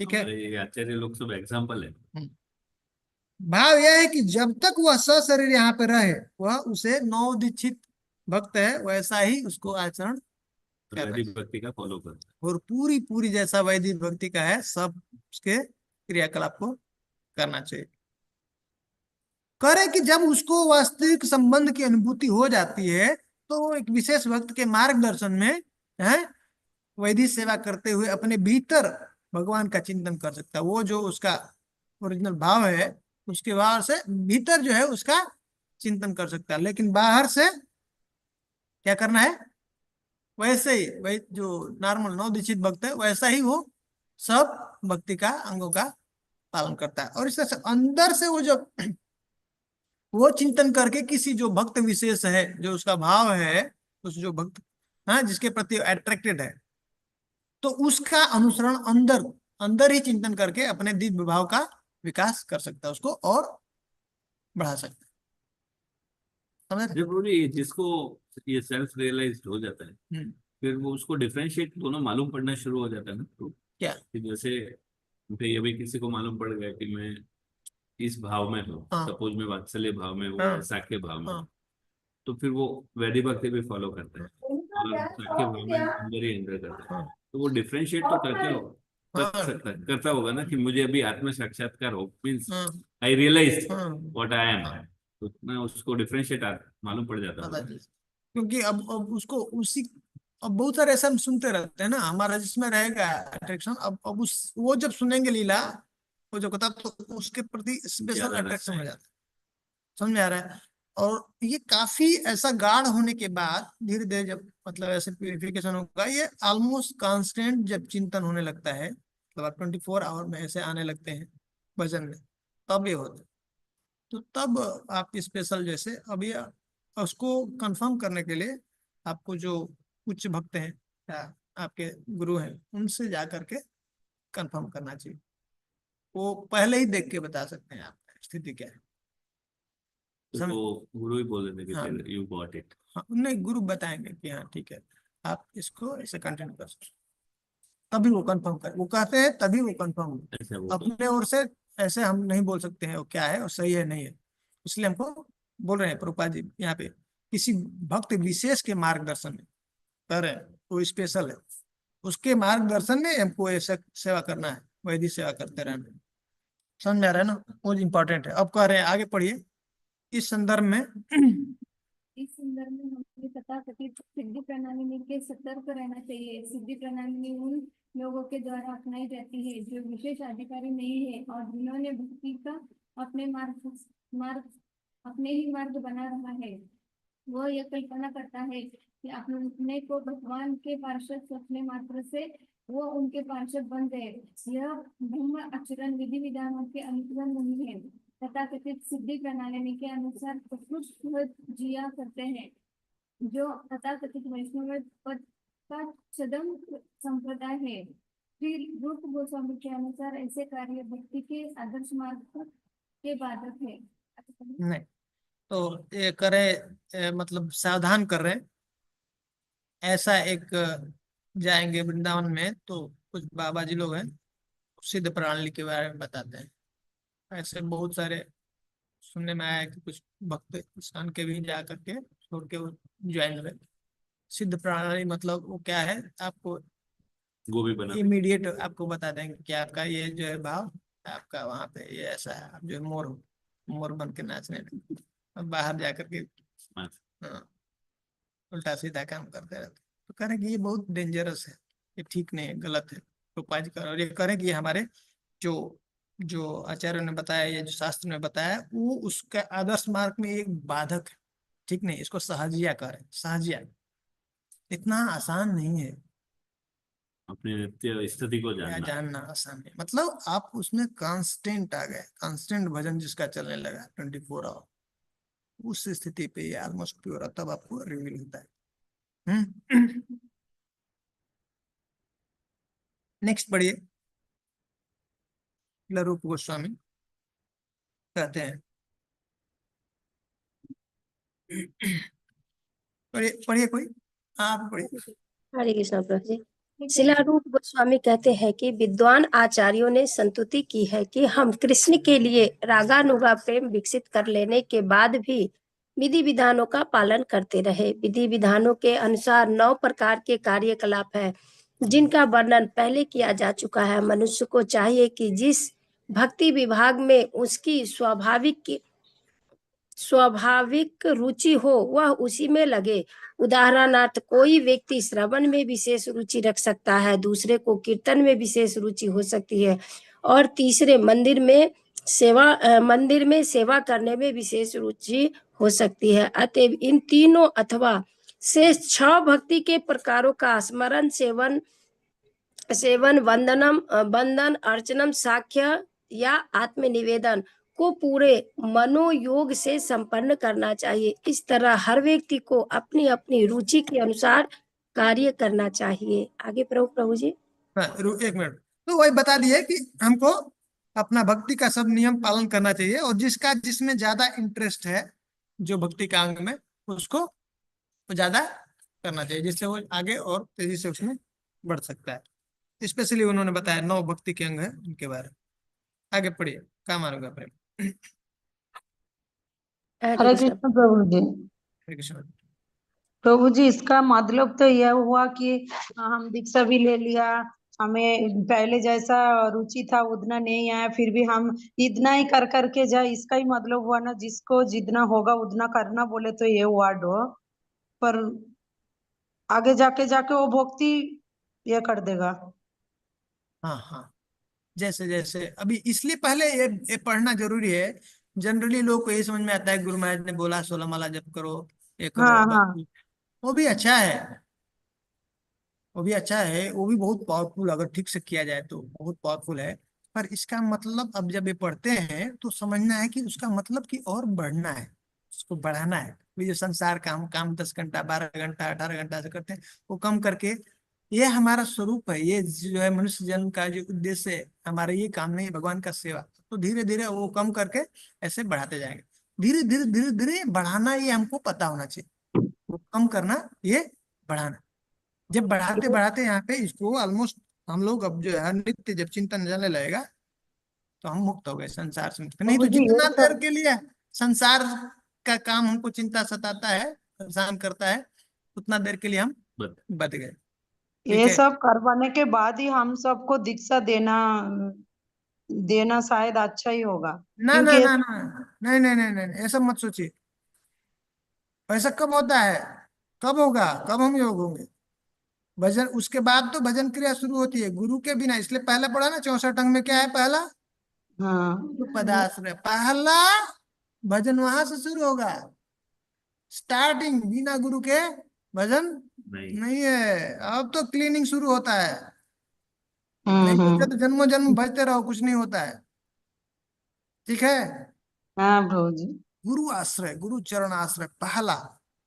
ठीक है, ये आचार्य लोग सब एग्जाम्पल है। भाव यह है कि जब तक वह सशरीर यहाँ पे रहे वह उसे नव दीक्षित भक्त है वैसा ही उसको आचरण करना वैदिक भक्ति का फॉलो कर, और पूरी पूरी जैसा वैदिक भक्ति का है सब उसके क्रियाकलाप को करना चाहिए। करे कि जब उसको वास्तविक संबंध की अनुभूति हो जाती है तो वो एक विशेष भक्त के मार्गदर्शन में है वैदिक सेवा करते हुए अपने भीतर भगवान का चिंतन कर सकता है। वो जो उसका ओरिजिनल भाव है उसके बाहर से भीतर जो है उसका चिंतन कर सकता है, लेकिन बाहर से क्या करना है वैसे ही वही जो नॉर्मल नव दीक्षित भक्त है वैसा ही वो सब भक्ति का अंगों का पालन करता है। और इस तरह से अंदर से वो चिंतन करके किसी जो भक्त विशेष है जो उसका भाव है उस जो भक्त हाँ जिसके प्रति अट्रैक्टेड है तो उसका अनुसरण अंदर अंदर ही चिंतन करके अपने दिव्य भाव का विकास कर सकता है, उसको और बढ़ा सकता है। समझ जब वो ये जिसको ये सेल्फ रियलाइज्ड हो जाता है हम्म, फिर वो उसको डिफरेंशिएट दोनों मालूम पड़ना शुरू हो जाता है ना। तो क्या कि जैसे भाई अभी किसी को मालूम पड़ गया कि मैं इस भाव में हूँ, हाँ सपोज मैं वात्सल्य भाव में हूँ हाँ या साख्य भाव में हूँ, हाँ तो फिर वो वैदिक भक्ति भी फॉलो करता है और साख्य भाव में अंदर ही अंदर करता है। हाँ तो वो डिफरेंशिएट तो करता हो कर हाँ सकता है करता होगा ना कि मुझे अभी आत्म साक्षात्कार हो मीन्स हाँ आई रियलाइज हाँ व्हाट आई एम, तो उतना उसको डिफरेंशिएट मालूम पड़ जाता पता होगा। चल क्योंकि अब उसको उसी अब बहुत सारे ऐसा हम सुनते रहते हैं ना हमारा जिसमें रहेगा अट्रैक्शन। अब उस वो जब सुनेंगे लीला वो जो किताब तो उसके प्रति स्पेशल ज्यादा अट्रैक्शन रखता हो है। जाता है। समझ में आ रहा है। और ये काफी ऐसा गाढ़ होने के बाद धीरे धीरे जब मतलब ऐसे प्यूरिफिकेशन होगा ये ऑलमोस्ट कांस्टेंट जब चिंतन होने लगता है मतलब 24 आवर में ऐसे आने लगते हैं भजन में तब ये होता है। तो तब आप स्पेशल जैसे अभी उसको कंफर्म करने के लिए आपको जो उच्च भक्त हैं या आपके गुरु हैं उनसे जा करके कंफर्म करना चाहिए। वो पहले ही देख के बता सकते हैं आपका स्थिति क्या है। तो समझ वो गुरु ही बोल देते हाँ कि यू गॉट इट। हाँ नहीं गुरु बताएंगे कि हाँ ठीक है आप इसको ऐसे कंटिन्यू कर सकते हैं। तभी वो कंफर्म कर वो कहते हैं तभी वो कंफर्म ऐसा वो अपने ओर से ऐसे हम नहीं बोल सकते हैं वो क्या है और सही है नहीं है। इसलिए हमको बोल रहे हैं प्रभुपाद जी यहाँ पे किसी भक्त विशेष के मार्गदर्शन में कर रहे हैं वो स्पेशल है उसके मार्गदर्शन में हमको ऐसा सेवा करना है वैदिक सेवा करते रहना है। समझ में आ रहा है ना वो इम्पोर्टेंट है। अब कह रहे हैं आगे पढ़िए इस संदर्भ में इस संदर्भ में हमें तथाकथित सिद्धि प्रणाली में के सतर्क रहना चाहिए। सिद्धि प्रणाली उन लोगों के द्वारा अपनाई जाती है जो विशेष अधिकारी नहीं है और जिन्होंने भक्ति का अपने मार्ग अपने ही मार्ग बना रहा है। वो यह कल्पना करता है कि अपने को भगवान के पार्षद सोचने मात्र से वो उनके पार्षद बन गए। यह ब्रह्म आचरण विधि विधानों के अनुकूल नहीं है। तथाकथित सिद्धि प्रणाली के अनुसार उत्कृष्ट जिया करते हैं जो तथाकथित वैष्णव पद का छदम संप्रदाय है। श्री रूप गोस्वामी के अनुसार ऐसे कार्य भक्ति के आदर्श मार्ग के बाधक है। नहीं तो ये करें मतलब सावधान कर रहे हैं ऐसा एक जाएंगे वृंदावन में तो कुछ बाबा जी लोग हैं सिद्ध प्रणाली के बारे में बताते हैं ऐसे बहुत सारे सुनने में आया है कि कुछ भक्त स्नान के भी जा करके छोड़ के वो ज्वाइन हुए। सिद्ध प्रणाली मतलब वो क्या है, आपको गोभी बना इमीडिएट आपको बता देंगे कि आपका ये जो है भाव, आपका वहां पे ये ऐसा है, आप जो है मोर हो, मोर बन के नाचने लगे। अब बाहर जा करके हाँ, उल्टा सीधा काम करते रहते, तो करें कि ये बहुत डेंजरस है, ये ठीक नहीं है, गलत है। तो पाज कर, और ये करें कि ये हमारे जो जो आचार्यों ने बताया, ये जो शास्त्र ने बताया, वो उसका आदर्श मार्ग में एक बाधक है। ठीक नहीं, इसको सहजिया करें, सहजिया इतना आसान नहीं है। अपनी नित्य स्थिति को क्या जानना। जानना आसान है, मतलब आप उसमें कांस्टेंट आ गए, कांस्टेंट भजन जिसका चलने लगा 24 आवर, उस स्थिति पे ये ऑलमोस्ट प्योर है, तब आपको रिवील होता है। नेक्स्ट पढ़िए। रूप गोस्वामी कहते हैं, पढ़िए पढ़िए कोई, हाँ आप पढ़िए। हरे कृष्ण प्रभु जी। शिला रूप गोस्वामी कहते हैं कि विद्वान आचार्यों ने संतुति की है कि हम कृष्ण के लिए रागानुगा प्रेम विकसित कर लेने के बाद भी विधि विधानों का पालन करते रहे। विधि विधानों के अनुसार 9 प्रकार के कार्यकलाप है जिनका वर्णन पहले किया जा चुका है। मनुष्य को चाहिए कि जिस भक्ति विभाग में उसकी स्वाभाविक रुचि हो वह उसी में लगे। उदाहरणार्थ कोई व्यक्ति श्रवण में विशेष रुचि रख सकता है, दूसरे को कीर्तन में विशेष रुचि हो सकती है और तीसरे मंदिर में सेवा करने में विशेष रुचि हो सकती है। अतएव इन तीनों अथवा शेष 6 भक्ति के प्रकारों का स्मरण, सेवन, वंदन, अर्चनम, साख्य या आत्मनिवेदन को पूरे मनोयोग से संपन्न करना चाहिए। इस तरह हर व्यक्ति को अपनी अपनी रुचि के अनुसार कार्य करना चाहिए। आगे प्रभु जी। हाँ, एक मिनट। तो वही बता दिए कि हमको अपना भक्ति का सब नियम पालन करना चाहिए, और जिसका जिसमें ज्यादा इंटरेस्ट है जो भक्ति का अंग में, उसको वो ज्यादा करना चाहिए, जिससे वो आगे और तेजी से उसमें बढ़ सकता है। स्पेशली उन्होंने बताया 9 भक्ति के अंग है, उनके बारे में। आगे पढ़िए, काम आएगा प्रेम। हरे कृष्ण प्रभु जी। हरे कृष्ण। प्रभु जी, इसका मतलब तो यह हुआ कि हम दीक्षा भी ले लिया, हमें पहले जैसा रुचि था उतना नहीं आया, फिर भी हम इतना ही कर करके जाए, इसका ही मतलब हुआ ना, जिसको जितना होगा उतना करना बोले तो ये वर्ड हो, पर आगे जाके जाके वो भक्ति ये कर देगा। हाँ हाँ, जैसे जैसे अभी इसलिए पहले ये पढ़ना जरूरी है। जनरली लोग को ये समझ में आता है गुरु महाराज ने बोला 16 माला जप करो, ये करो, हाँ बस हाँ वो भी अच्छा है, वो भी अच्छा है, वो भी बहुत पावरफुल, अगर ठीक से किया जाए तो बहुत पावरफुल है। पर इसका मतलब अब जब ये पढ़ते हैं तो समझना है कि उसका मतलब कि और बढ़ना है, उसको बढ़ाना है। ये जो संसार काम काम 10 घंटा 12 घंटा 18 घंटा से करते हैं, वो कम करके, ये हमारा स्वरूप है, ये जो है मनुष्य जन्म का जो उद्देश्य है, हमारा ये काम नहीं है भगवान का सेवा। तो धीरे धीरे वो कम करके ऐसे बढ़ाते जाएंगे। धीरे धीरे धीरे धीरे बढ़ाना, ये हमको पता होना चाहिए। वो कम करना, ये बढ़ाना। जब बढ़ाते बढ़ाते यहाँ पे इसको ऑलमोस्ट हम लोग अब जो है नित्य जब चिंतन चलने लगेगा तो हम मुक्त हो गए, संसार से मुक्त। नहीं प्रभु तो जी, ये जितना देर सब के लिए संसार का काम हमको चिंता सताता है, परेशान करता है, उतना देर के लिए हम बस। बच गए। ठीक ये है, सब करवाने के बाद ही हम सबको दीक्षा देना देना शायद अच्छा ही होगा, ना ना क्योंकि ना ना, नहीं नहीं नहीं नहीं, ऐसा मत सोचिए। ऐसा कब होता है, कब होगा, कब हम योग होंगे? भजन, उसके बाद तो भजन क्रिया शुरू होती है गुरु के बिना। इसलिए पहले पढ़ा ना 64 अंग में, क्या है पहला? हाँ पदाश्रय। पहला भजन वहां से शुरू होगा, स्टार्टिंग। बिना गुरु के भजन नहीं। नहीं है। अब तो क्लीनिंग शुरू होता है, नहीं तो हम्म। जन्मों जन्म भजते रहो, कुछ नहीं होता है। ठीक है, हाँ प्रभु जी। गुरु आश्रय, गुरु चरण आश्रय पहला,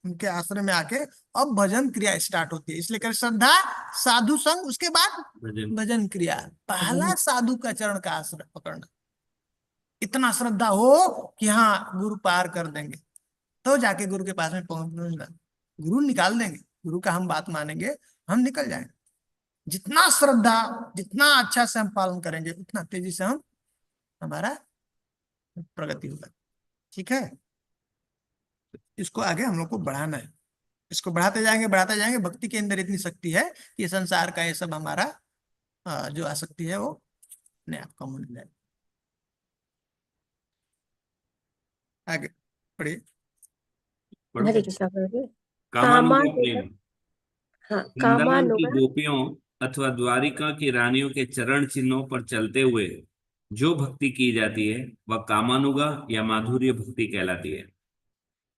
उनके आश्रय में आके अब भजन क्रिया स्टार्ट होती है। इसलिए कर श्रद्धा, साधु संग, उसके बाद भजन। भजन क्रिया। पहला साधु का चरण का आश्रय पकड़ना, इतना श्रद्धा हो कि हाँ गुरु पार कर देंगे, तो जाके गुरु के पास में पहुंचना। गुरु निकाल देंगे, गुरु का हम बात मानेंगे, हम निकल जाएंगे। जितना श्रद्धा, जितना अच्छा से हम पालन करेंगे, उतना तेजी से हम हमारा प्रगति होगा। ठीक है, इसको आगे हम लोग को बढ़ाना है, इसको बढ़ाते जाएंगे। भक्ति के अंदर इतनी शक्ति है कि संसार का ये सब हमारा जो आसक्ति है वो अपने आप कम होने जाए। आगे पढ़िए। हरे कृष्णा प्रभु। कामानुगा कामानुगा, प्रेम। हाँ वृंदावन की कामानुगा, गोपियों अथवा द्वारिका की रानियों के चरण चिन्हों पर चलते हुए जो भक्ति की जाती है वह कामानुगा या माधुर्य भक्ति कहलाती है।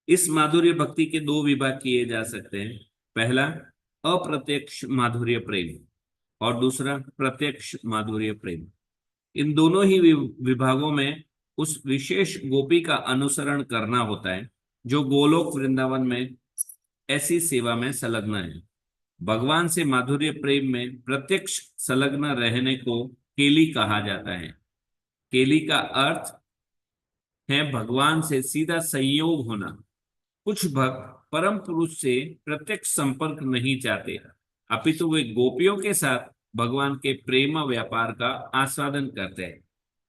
इस माधुर्य भक्ति के दो विभाग किए जा सकते हैं। पहला अप्रत्यक्ष माधुर्य प्रेम और दूसरा प्रत्यक्ष माधुर्य प्रेम। इन दोनों ही विभागों में उस विशेष गोपी का अनुसरण करना होता है जो गोलोक वृंदावन में ऐसी सेवा में संलग्न है। भगवान से माधुर्य प्रेम में प्रत्यक्ष संलग्न रहने को केली कहा जाता है। केली का अर्थ है भगवान से सीधा संयोग होना। कुछ भक्त परम पुरुष से प्रत्यक्ष संपर्क नहीं चाहते, अपितु वे गोपियों के साथ भगवान के प्रेम व्यापार का आस्वादन करते हैं।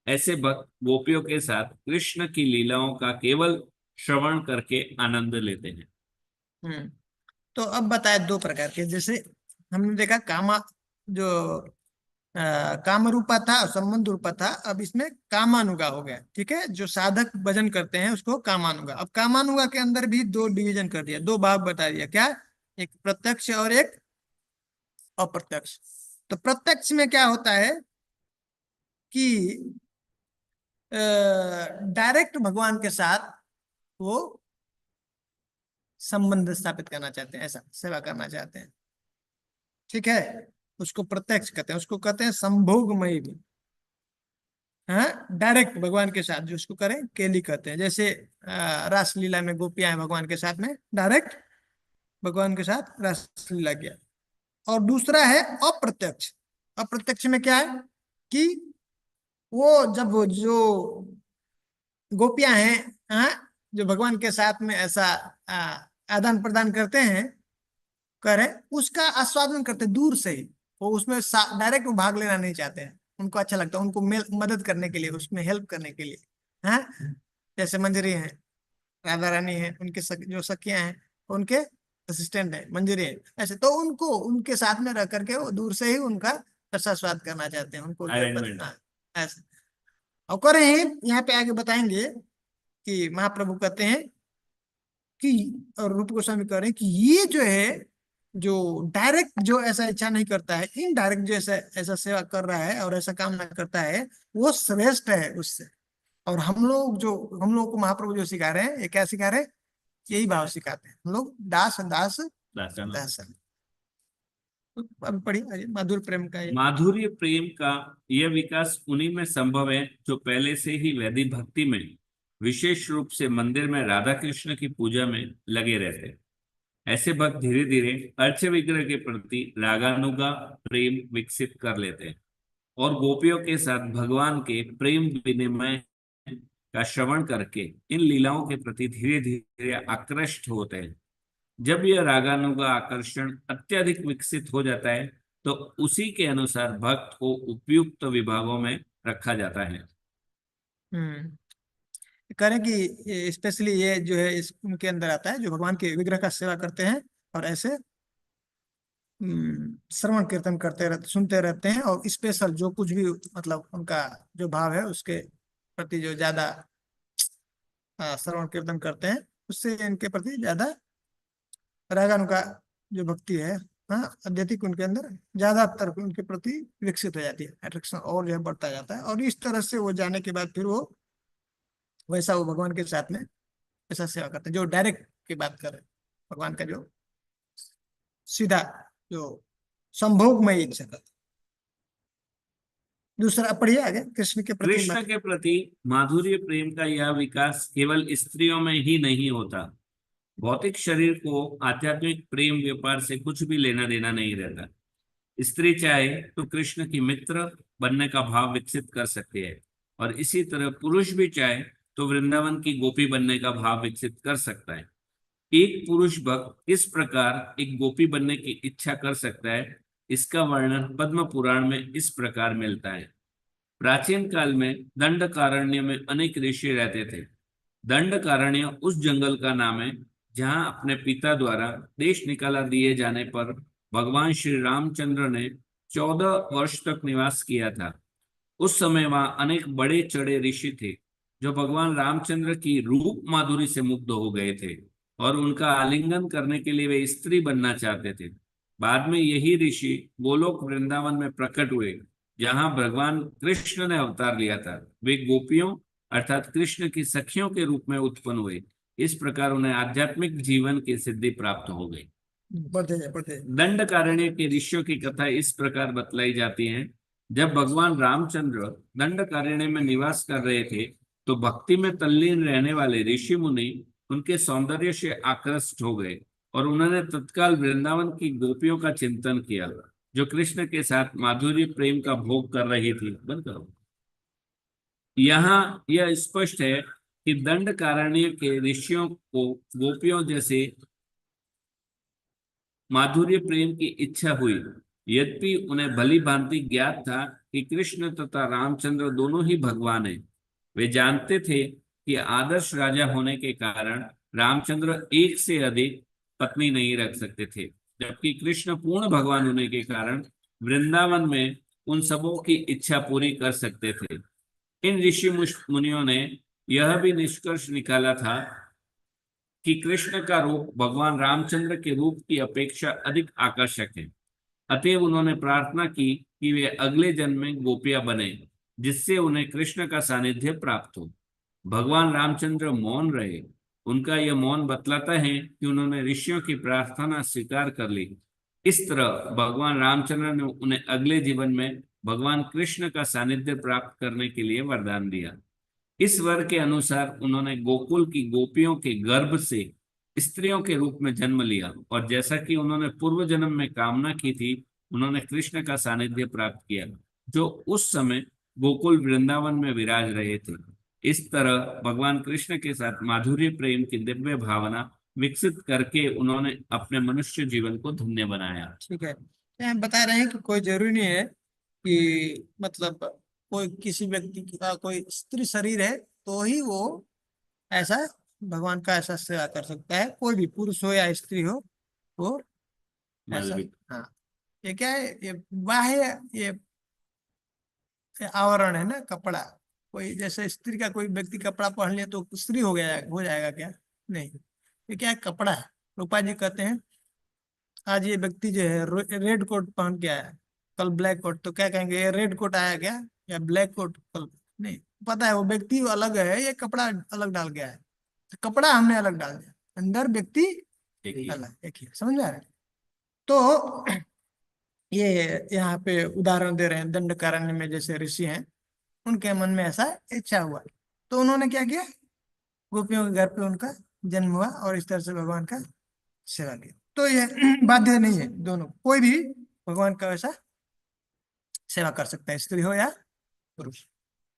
ऐसे भक्त गोपियों के साथ कृष्ण की लीलाओं का केवल श्रवण करके आनंद लेते हैं। तो अब बताए दो प्रकार के, जैसे हमने देखा जो काम रूपा था और संबंध रूपा था, अब इसमें कामानुगा हो गया। ठीक है, जो साधक भजन करते हैं उसको कामानुगा। अब कामानुगा के अंदर भी दो डिवीजन कर दिया, दो भाग बता दिया। क्या? एक प्रत्यक्ष और एक अप्रत्यक्ष। तो प्रत्यक्ष में क्या होता है कि डायरेक्ट भगवान के साथ वो संबंध स्थापित करना चाहते हैं, ऐसा सेवा करना चाहते हैं। ठीक है, उसको प्रत्यक्ष कहते हैं, उसको कहते हैं संभोगमयी भी। हाँ, डायरेक्ट भगवान के साथ जो उसको करें केली कहते हैं। जैसे रासलीला में गोपियां हैं भगवान के साथ में, डायरेक्ट भगवान के साथ रासलीला किया। और दूसरा है अप्रत्यक्ष। अप्रत्यक्ष में क्या है कि वो जब जो गोपियां हैं, हाँ, जो भगवान के साथ में ऐसा आदान प्रदान करते हैं, करें उसका आस्वादन करते दूर से ही, वो उसमें डायरेक्ट भाग लेना नहीं चाहते हैं। उनको अच्छा लगता है, उनको मदद करने के लिए, उसमें हेल्प करने के लिए। हाँ, जैसे मंजरी है, राधा रानी है, उनके जो सखियां हैं उनके असिस्टेंट है, मंजरी है, ऐसे। तो उनको उनके साथ में रह करके वो दूर से ही उनका रसास्वाद करना चाहते हैं, उनको ऐसे। और करें यहाँ पे आगे बताएंगे कि महाप्रभु कहते हैं कि, और रूप गोस्वामी कह रहे हैं कि ये जो है, जो डायरेक्ट जो ऐसा इच्छा नहीं करता है, इनडायरेक्ट जो ऐसा सेवा कर रहा है और ऐसा काम ना करता है, वो श्रेष्ठ है उससे। और हम लोग को महाप्रभु जो सिखा रहे हैं, ये क्या सिखा रहे हैं? यही भाव सिखाते हैं हम लोग, दास दास दास। अब पढ़िए माधुर्य प्रेम का। माधुर्य प्रेम का यह विकास उन्हीं में संभव है जो पहले से ही वैदिक भक्ति में, विशेष रूप से मंदिर में राधा कृष्ण की पूजा में लगे रहते हैं। ऐसे भक्त धीरे धीरे अर्च विग्रह के प्रति रागानुगा प्रेम विकसित कर लेते हैं और गोपियों के साथ भगवान के प्रेम विनिमय का श्रवण करके इन लीलाओं के प्रति धीरे धीरे आकृष्ट होते हैं। जब यह रागानुगा आकर्षण अत्यधिक विकसित हो जाता है तो उसी के अनुसार भक्त को उपयुक्त विभागों में रखा जाता है। करें कि स्पेशली ये जो है इस उनके अंदर आता है जो भगवान के विग्रह का सेवा करते हैं और ऐसे श्रवण कीर्तन करते रहते, सुनते रहते हैं। और स्पेशल जो कुछ भी मतलब उनका जो भाव है उसके प्रति जो ज्यादा श्रवण कीर्तन करते हैं, उससे इनके प्रति ज्यादा रागानुगा जो भक्ति है, हाँ, अत्यधिक उनके अंदर ज्यादातर उनके प्रति विकसित हो जाती है, अट्रैक्शन और जो है बढ़ता जाता है। और इस तरह से वो जाने के बाद फिर वो वैसा वो भगवान के साथ में ऐसा सेवा करते हैं जो डायरेक्ट की बात कर रहे हैं, भगवान का जो सीधा जो संभोगमय इच्छा करते। दूसरा पढ़िए आगे। कृष्ण के प्रति माधुर्य प्रेम का यह विकास केवल स्त्रियों में ही नहीं होता। भौतिक शरीर को आध्यात्मिक प्रेम व्यापार से कुछ भी लेना देना नहीं रहता। स्त्री चाहे तो कृष्ण की मित्र बनने का भाव विकसित कर सकती है और इसी तरह पुरुष भी चाहे तो वृंदावन की गोपी बनने का भाव विकसित कर सकता है। एक पुरुष भक्त किस प्रकार एक गोपी बनने की इच्छा कर सकता है, इसका वर्णन पद्म पुराण में इस प्रकार मिलता है। प्राचीन काल में दंडकारण्य में अनेक ऋषि रहते थे। दंडकारण्य उस जंगल का नाम है जहां अपने पिता द्वारा देश निकाला दिए जाने पर भगवान श्री रामचंद्र ने 14 वर्ष तक निवास किया था। उस समय वहां अनेक बड़े चढ़े ऋषि थे जो भगवान रामचंद्र की रूप माधुरी से मुग्ध हो गए थे और उनका आलिंगन करने के लिए वे स्त्री बनना चाहते थे। बाद में यही ऋषि गोलोक वृंदावन में प्रकट हुए जहां भगवान कृष्ण ने अवतार लिया था। वे गोपियों अर्थात कृष्ण की सखियों के रूप में उत्पन्न हुए। इस प्रकार उन्हें आध्यात्मिक जीवन की सिद्धि प्राप्त हो गई। पढ़ते दंडकारण्य के ऋषियों की कथा इस प्रकार बतलाई जाती है। जब भगवान रामचंद्र दंडकारण्य में निवास कर रहे थे तो भक्ति में तल्लीन रहने वाले ऋषि मुनि उनके सौंदर्य से आकृष्ट हो गए और उन्होंने तत्काल वृंदावन की गोपियों का चिंतन किया जो कृष्ण के साथ माधुर्य प्रेम का भोग कर रही थी। बंद करो। यहाँ यह स्पष्ट है कि दंडकारण्य के ऋषियों को गोपियों जैसे माधुर्य प्रेम की इच्छा हुई, यद्यपि उन्हें भली भांति ज्ञात था कि कृष्ण तथा रामचंद्र दोनों ही भगवान हैं। वे जानते थे कि आदर्श राजा होने के कारण रामचंद्र एक से अधिक पत्नी नहीं रख सकते थे, जबकि कृष्ण पूर्ण भगवान होने के कारण वृंदावन में उन सबों की इच्छा पूरी कर सकते थे। इन ऋषि मुनियों ने यह भी निष्कर्ष निकाला था कि कृष्ण का रूप भगवान रामचंद्र के रूप की अपेक्षा अधिक आकर्षक है। अतएव उन्होंने प्रार्थना की कि वे अगले जन्म में गोपियां बने जिससे उन्हें कृष्ण का सानिध्य प्राप्त हो। भगवान रामचंद्र मौन रहे। उनका यह मौन बतलाता है कि उन्होंने ऋषियों की प्रार्थना स्वीकार कर ली। इस तरह भगवान रामचंद्र ने उन्हें अगले जीवन में भगवान कृष्ण का सानिध्य प्राप्त करने के लिए वरदान दिया। इस वर के अनुसार उन्होंने गोकुल की गोपियों के गर्भ से स्त्रियों के रूप में जन्म लिया और जैसा कि उन्होंने पूर्व जन्म में कामना की थी उन्होंने कृष्ण का सानिध्य प्राप्त किया जो उस समय गोकुल वृंदावन में विराज रहे थे। इस तरह भगवान कृष्ण के साथ माधुर्य प्रेम की दिव्य भावना विकसित करके उन्होंने अपने मनुष्य जीवन को धन्य बनाया। ठीक है। हम बता रहे हैं कि कोई जरूरी नहीं है कि मतलब कोई किसी व्यक्ति का कोई स्त्री शरीर है तो ही वो ऐसा भगवान का ऐसा सेवा कर सकता है। कोई भी पुरुष हो या स्त्री हो वो ऐसा। हाँ, ये क्या है, ये बाह्य ये आवरण है ना, कपड़ा। कोई जैसे स्त्री का कोई व्यक्ति कपड़ा पहन लिया तो स्त्री हो जाएगा क्या? नहीं, ये क्या है, कपड़ा है। रूपा जी कहते हैं आज ये व्यक्ति जो है रेड कोट पहन के आया, कल ब्लैक कोट, तो क्या कहेंगे, ये रेड कोट आया क्या या ब्लैक कोट कल? नहीं, पता है वो व्यक्ति अलग है, ये कपड़ा अलग डाल गया है। तो कपड़ा हमने अलग डाल दिया, अंदर व्यक्ति अलग एक ही। समझ में आ रहा है? तो ये यहाँ पे उदाहरण दे रहे हैं, दंडकारण्य में जैसे ऋषि हैं उनके मन में ऐसा इच्छा हुआ तो उन्होंने क्या किया, गोपियों के घर पे उनका जन्म हुआ और इस तरह से भगवान का सेवा किया। तो ये बाध्य नहीं है, दोनों कोई भी भगवान का वैसा सेवा कर सकता है, स्त्री हो या पुरुष।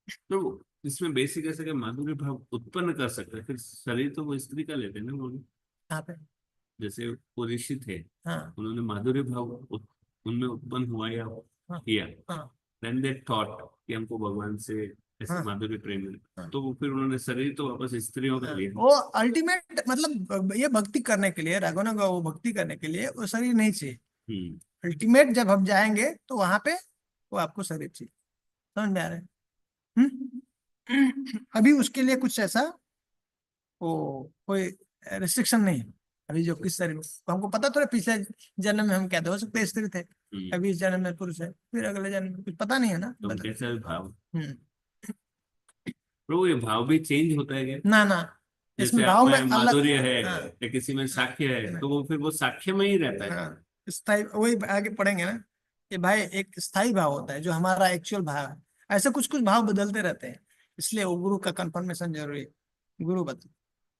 तो इसमें बेसिक ऐसा कि माधुर्य भाव उत्पन्न कर सकते हैं, फिर शरीर तो वो स्त्री का लेते हैं ना वो। यहाँ पे जैसे वो ऋषि थे, हाँ उन्होंने माधुर्य भाव उनमें उत्पन्न हुआ या हाँ किया, हाँ देन दे थॉट कि हमको भगवान से ऐसे हाँ, माधुर्य प्रेम है, हाँ। तो फिर उन्होंने शरीर तो वापस स्त्रियों का लिया। वो अल्टीमेट मतलब ये भक्ति करने के लिए, राघवन का वो भक्ति करने के लिए वो शरीर नहीं चाहिए। अल्टीमेट जब हम जाएंगे तो वहां पे वो आपको शरीर चाहिए। समझ में आ रहा है? अभी उसके लिए कुछ ऐसा वो कोई रिस्ट्रिक्शन नहीं है। अभी जो किस शरीर तो हमको पता तो है पिछले जन्म में हम क्या हो सकते स्त्री थे, अभी इस जन्म में पुरुष है, फिर अगले जन्म में कुछ पता नहीं है ना। तो कैसा भाव, हम्म प्रभु ये भाव भी चेंज होता है क्या? ना जैसे इसमें भाव में आप में अलग माधुर्य है हाँ, या किसी में साक्ष्य है तो वो फिर वो साक्ष्य में ही रहता है। हाँ, स्थायी वही आगे पढ़ेंगे ना कि भाई एक स्थायी भाव होता है जो हमारा एक्चुअल भाव है। ऐसे कुछ कुछ भाव बदलते रहते हैं, इसलिए वो गुरु का कंफर्मेशन जरूरी है। गुरु बता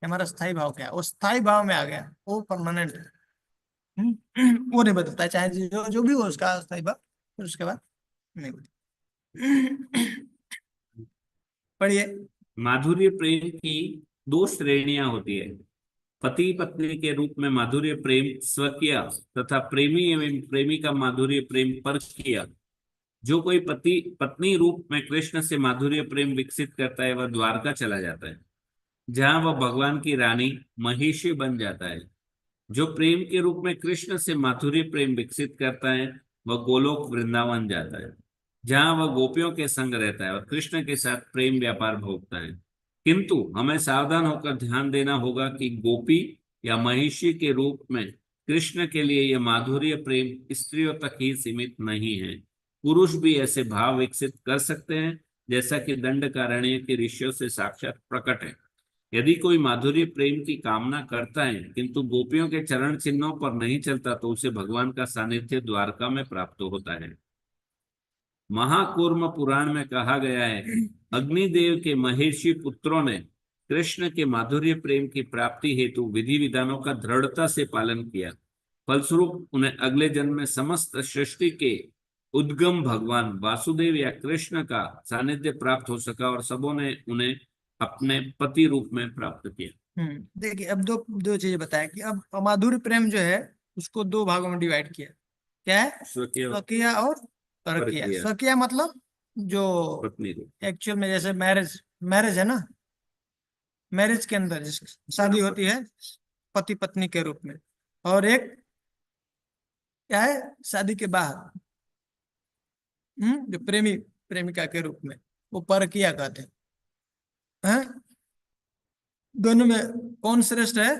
हमारा स्थायी भाव क्या है, वो स्थायी भाव में आ गया वो परमानेंट है। वो नहीं बदलता है, चाहे जो भी हो उसका स्थायी भाव, फिर उसके बाद नहीं बदलता। पढ़िए। माधुर्य प्रेम की 2 श्रेणियां होती है। पति पत्नी के रूप में माधुर्य प्रेम स्वकीय तथा प्रेमी एवं प्रेमी का माधुर्य प्रेम परकीय। जो कोई पति पत्नी रूप में कृष्ण से माधुर्य प्रेम विकसित करता है वह द्वारका चला जाता है, जहां वह भगवान की रानी महिषी बन जाता है। जो प्रेम के रूप में कृष्ण से माधुर्य प्रेम विकसित करता है वह गोलोक वृंदावन जाता है, जहां वह गोपियों के संग रहता है और कृष्ण के साथ प्रेम व्यापार भोगता है। किंतु हमें सावधान होकर ध्यान देना होगा कि गोपी या महिषी के रूप में कृष्ण के लिए यह माधुर्य प्रेम स्त्रियों तक ही सीमित नहीं है। पुरुष भी ऐसे भाव विकसित कर सकते हैं, जैसा कि दंडकारण्य के ऋषियों से साक्षात प्रकट है। यदि कोई माधुर्य प्रेम की कामना करता है किंतु गोपियों के चरण चिन्हों पर नहीं चलता, तो उसे भगवान का सानिध्य द्वारका में प्राप्त होता है। महाकूर्म पुराण में कहा गया है, अग्निदेव के महर्षि पुत्रों ने कृष्ण के माधुर्य प्रेम की प्राप्ति हेतु विधि विधानों का दृढ़ता से पालन किया। फलस्वरूप उन्हें अगले जन्म में समस्त सृष्टि के उद्गम भगवान वासुदेव या कृष्ण का सानिध्य प्राप्त हो सका और सबों ने उन्हें अपने पति रूप में प्राप्त किया। देखिए अब दो दो चीजें बताया कि अब अमाधुर्य प्रेम जो है उसको दो भागों में डिवाइड किया। क्या है? स्वकीय स्वकीय और परकीय। परकीय। स्वकीय मतलब जो पत्नी रूप। एक्चुअल में जैसे मैरिज मैरिज है ना, मैरिज के अंदर शादी होती है पति पत्नी के रूप में, और एक क्या है शादी के बाहर जो प्रेमी प्रेमिका के रूप में, वो परकीय कहते हैं। दोनों में कौन श्रेष्ठ है?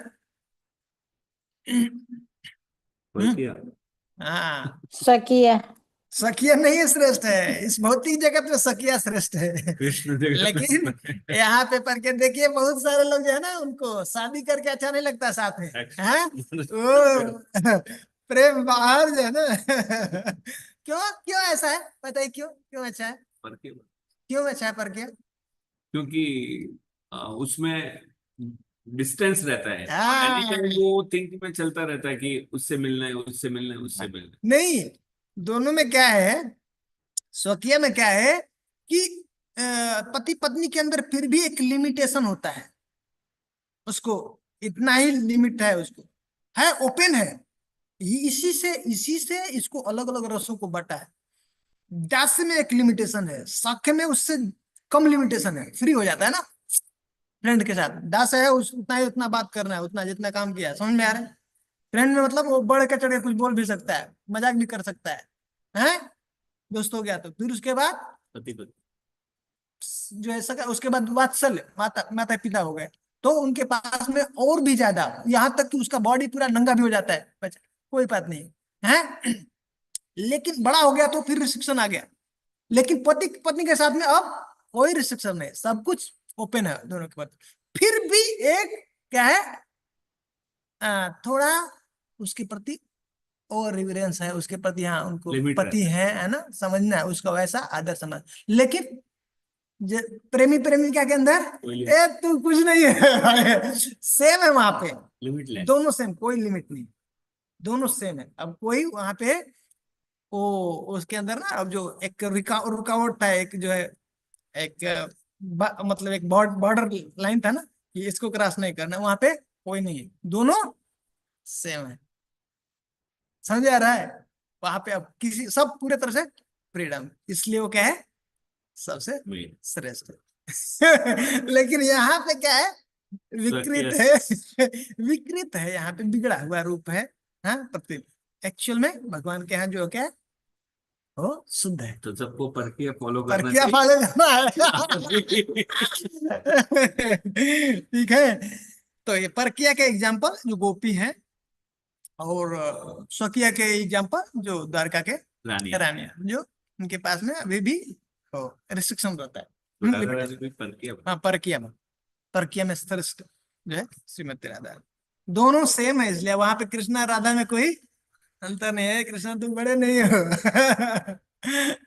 परकीय। हाँ, स्वकीय। सखिया नहीं श्रेष्ठ है, इस भौतिक जगत में सखिया श्रेष्ठ है। कृष्ण जगत लेकिन में यहाँ पे पढ़ के देखिए बहुत सारे लोग जो है ना उनको शादी करके अच्छा नहीं लगता साथ में, हैं? ओ प्रेम बाहर जो है ना क्यों क्यों ऐसा है बताइए, क्यों क्यों अच्छा है, परकीय। क्यों अच्छा है परकीय? क्योंकि उसमें डिस्टेंस रहता है, हाँ, एनीटाइम वो थिंक में चलता रहता है कि उससे मिलना है, उससे मिलना है, उससे मिलना है। नहीं, दोनों में क्या है, स्वकीय में क्या है कि पति पत्नी के अंदर फिर भी एक लिमिटेशन होता है, उसको इतना ही लिमिट है, उसको है ओपन है। इसी से इसको अलग अलग रसों को बांटा है। दास में एक लिमिटेशन है, साख्य में उससे कम लिमिटेशन है, फ्री हो जाता है ना फ्रेंड के साथ। दास है उस उतना ही उतना बात करना है, उतना जितना काम किया है, समझ में आ रहा है? फ्रेंड में मतलब वो बढ़ के चढ़ के कुछ बोल भी सकता है, मजाक भी कर सकता है, हैं? दोस्त हो गया तो फिर उसके बाद पति पत्नी जो है सका, उसके बाद वात्सल्य, माता माता पिता हो गए तो उनके पास में और भी ज्यादा, यहाँ तक कि उसका बॉडी पूरा नंगा भी हो जाता है, कोई बात नहीं है। लेकिन बड़ा हो गया तो फिर रिस्ट्रिक्शन आ गया। लेकिन पति पत्नी के साथ में अब कोई रिस्ट्रिक्शन नहीं, सब कुछ ओपन है दोनों के बाद। फिर भी एक क्या है, थोड़ा उसके प्रति और रिवरेंस है उसके प्रति, हाँ उनको लिमिट पति है ना, समझना है उसका वैसा आदर समझ। लेकिन प्रेमी प्रेमिका के अंदर ए तू कुछ नहीं है सेम है वहां पे, लिमिटलेस। दोनों सेम, कोई लिमिट नहीं, दोनों सेम है। अब कोई वहां पे वो उसके अंदर ना, अब जो एक रुकावट था, एक जो है एक मतलब एक बॉर्डर लाइन था ना कि इसको क्रॉस नहीं करना, वहां पे कोई नहीं है, दोनों सेम है। समझ आ रहा है? वहां पे अब किसी सब पूरे तरह से फ्रीडम, इसलिए वो क्या है सबसे श्रेष्ठ है। लेकिन यहाँ पे क्या है, विकृत है विकृत है, यहाँ पे बिगड़ा हुआ रूप है। हाँ प्रति एक्चुअल में भगवान के यहाँ जो क्या है वो शुद्ध है। तो सबको परकीय फॉलो करना परकिया फॉलो करना है। ठीक है, तो ये परकिया के एग्जाम्पल जो गोपी है, और स्वकीय के एग्जाम्पल जो द्वारका के रानिया। रानिया, जो उनके पास में अभी भी रिस्ट्रिक्शन रहता है। हाँ परकिया में, परकिया में श्रेष्ठ जो है श्रीमती राधा, दोनों सेम है, इसलिए वहां पे कृष्णा राधा में कोई अंतर नहीं है। कृष्णा तुम बड़े नहीं हो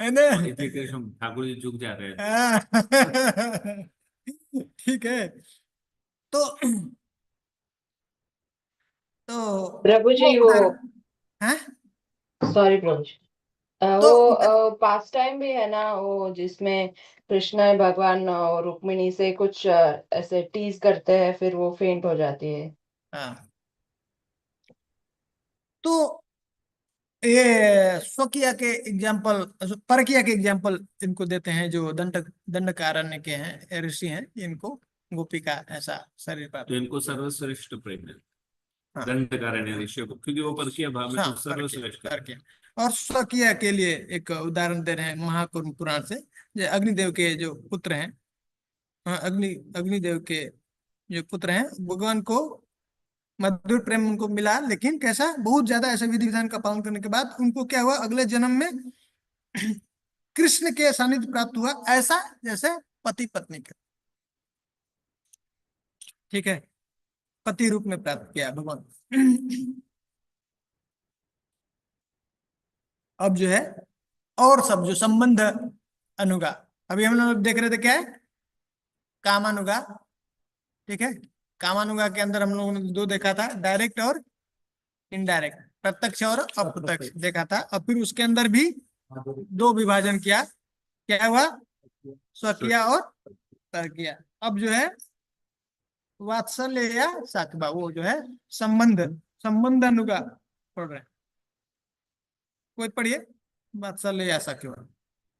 है ना, ठाकुर जी झुक जा रहे हैं। ठीक है, तो प्रभु जी वो है सॉरी प्रभु जी तो वो पास टाइम भी है ना वो जिसमें कृष्ण भगवान रुक्मिणी से कुछ ऐसे टीज करते हैं फिर वो फेंट हो जाती है। हाँ, तो ये स्वकीय के एग्जाम्पल, परकीय के एग्जाम्पल इनको देते हैं, जो दंडकारण्य के हैं, ऋषि हैं, इनको गोपिका ऐसा शरीर तो प्राप्त। इनको सर्वश्रेष्ठ प्रेम है हाँ दंडकारण्य ऋषियों को, क्योंकि वो परकीय भाव में हाँ, तो सर्वश्रेष्ठ है। परकीय। और स्वकीय के लिए एक उदाहरण दे रहे हैं महाकुंभ पुराण से, जो अग्निदेव के जो पुत्र हैं, हाँ, अग्निदेव के जो पुत्र हैं, भगवान को मधुर प्रेम उनको मिला, लेकिन कैसा, बहुत ज्यादा ऐसे विधि विधान का पालन करने के बाद उनको क्या हुआ, अगले जन्म में कृष्ण के सानिध्य प्राप्त हुआ, ऐसा जैसे पति पत्नी के, ठीक है, पति रूप में प्राप्त किया भगवान। अब जो है और सब जो संबंध अनुगा, अभी हम लोग देख रहे थे क्या है, कामानुगा, ठीक है। कामानुगा के अंदर हम लोगों ने दो देखा था, डायरेक्ट और इनडायरेक्ट, प्रत्यक्ष और अप्रत्यक्ष देखा था। और फिर उसके अंदर भी दो विभाजन किया, क्या हुआ, स्वकीय और परकीय। अब जो है वात्सल्य या साकबा, वो जो है संबंध, संबंध अनुगा पढ़ रहे हैं, कोई पढ़िए, वात्सल्य या साकबा।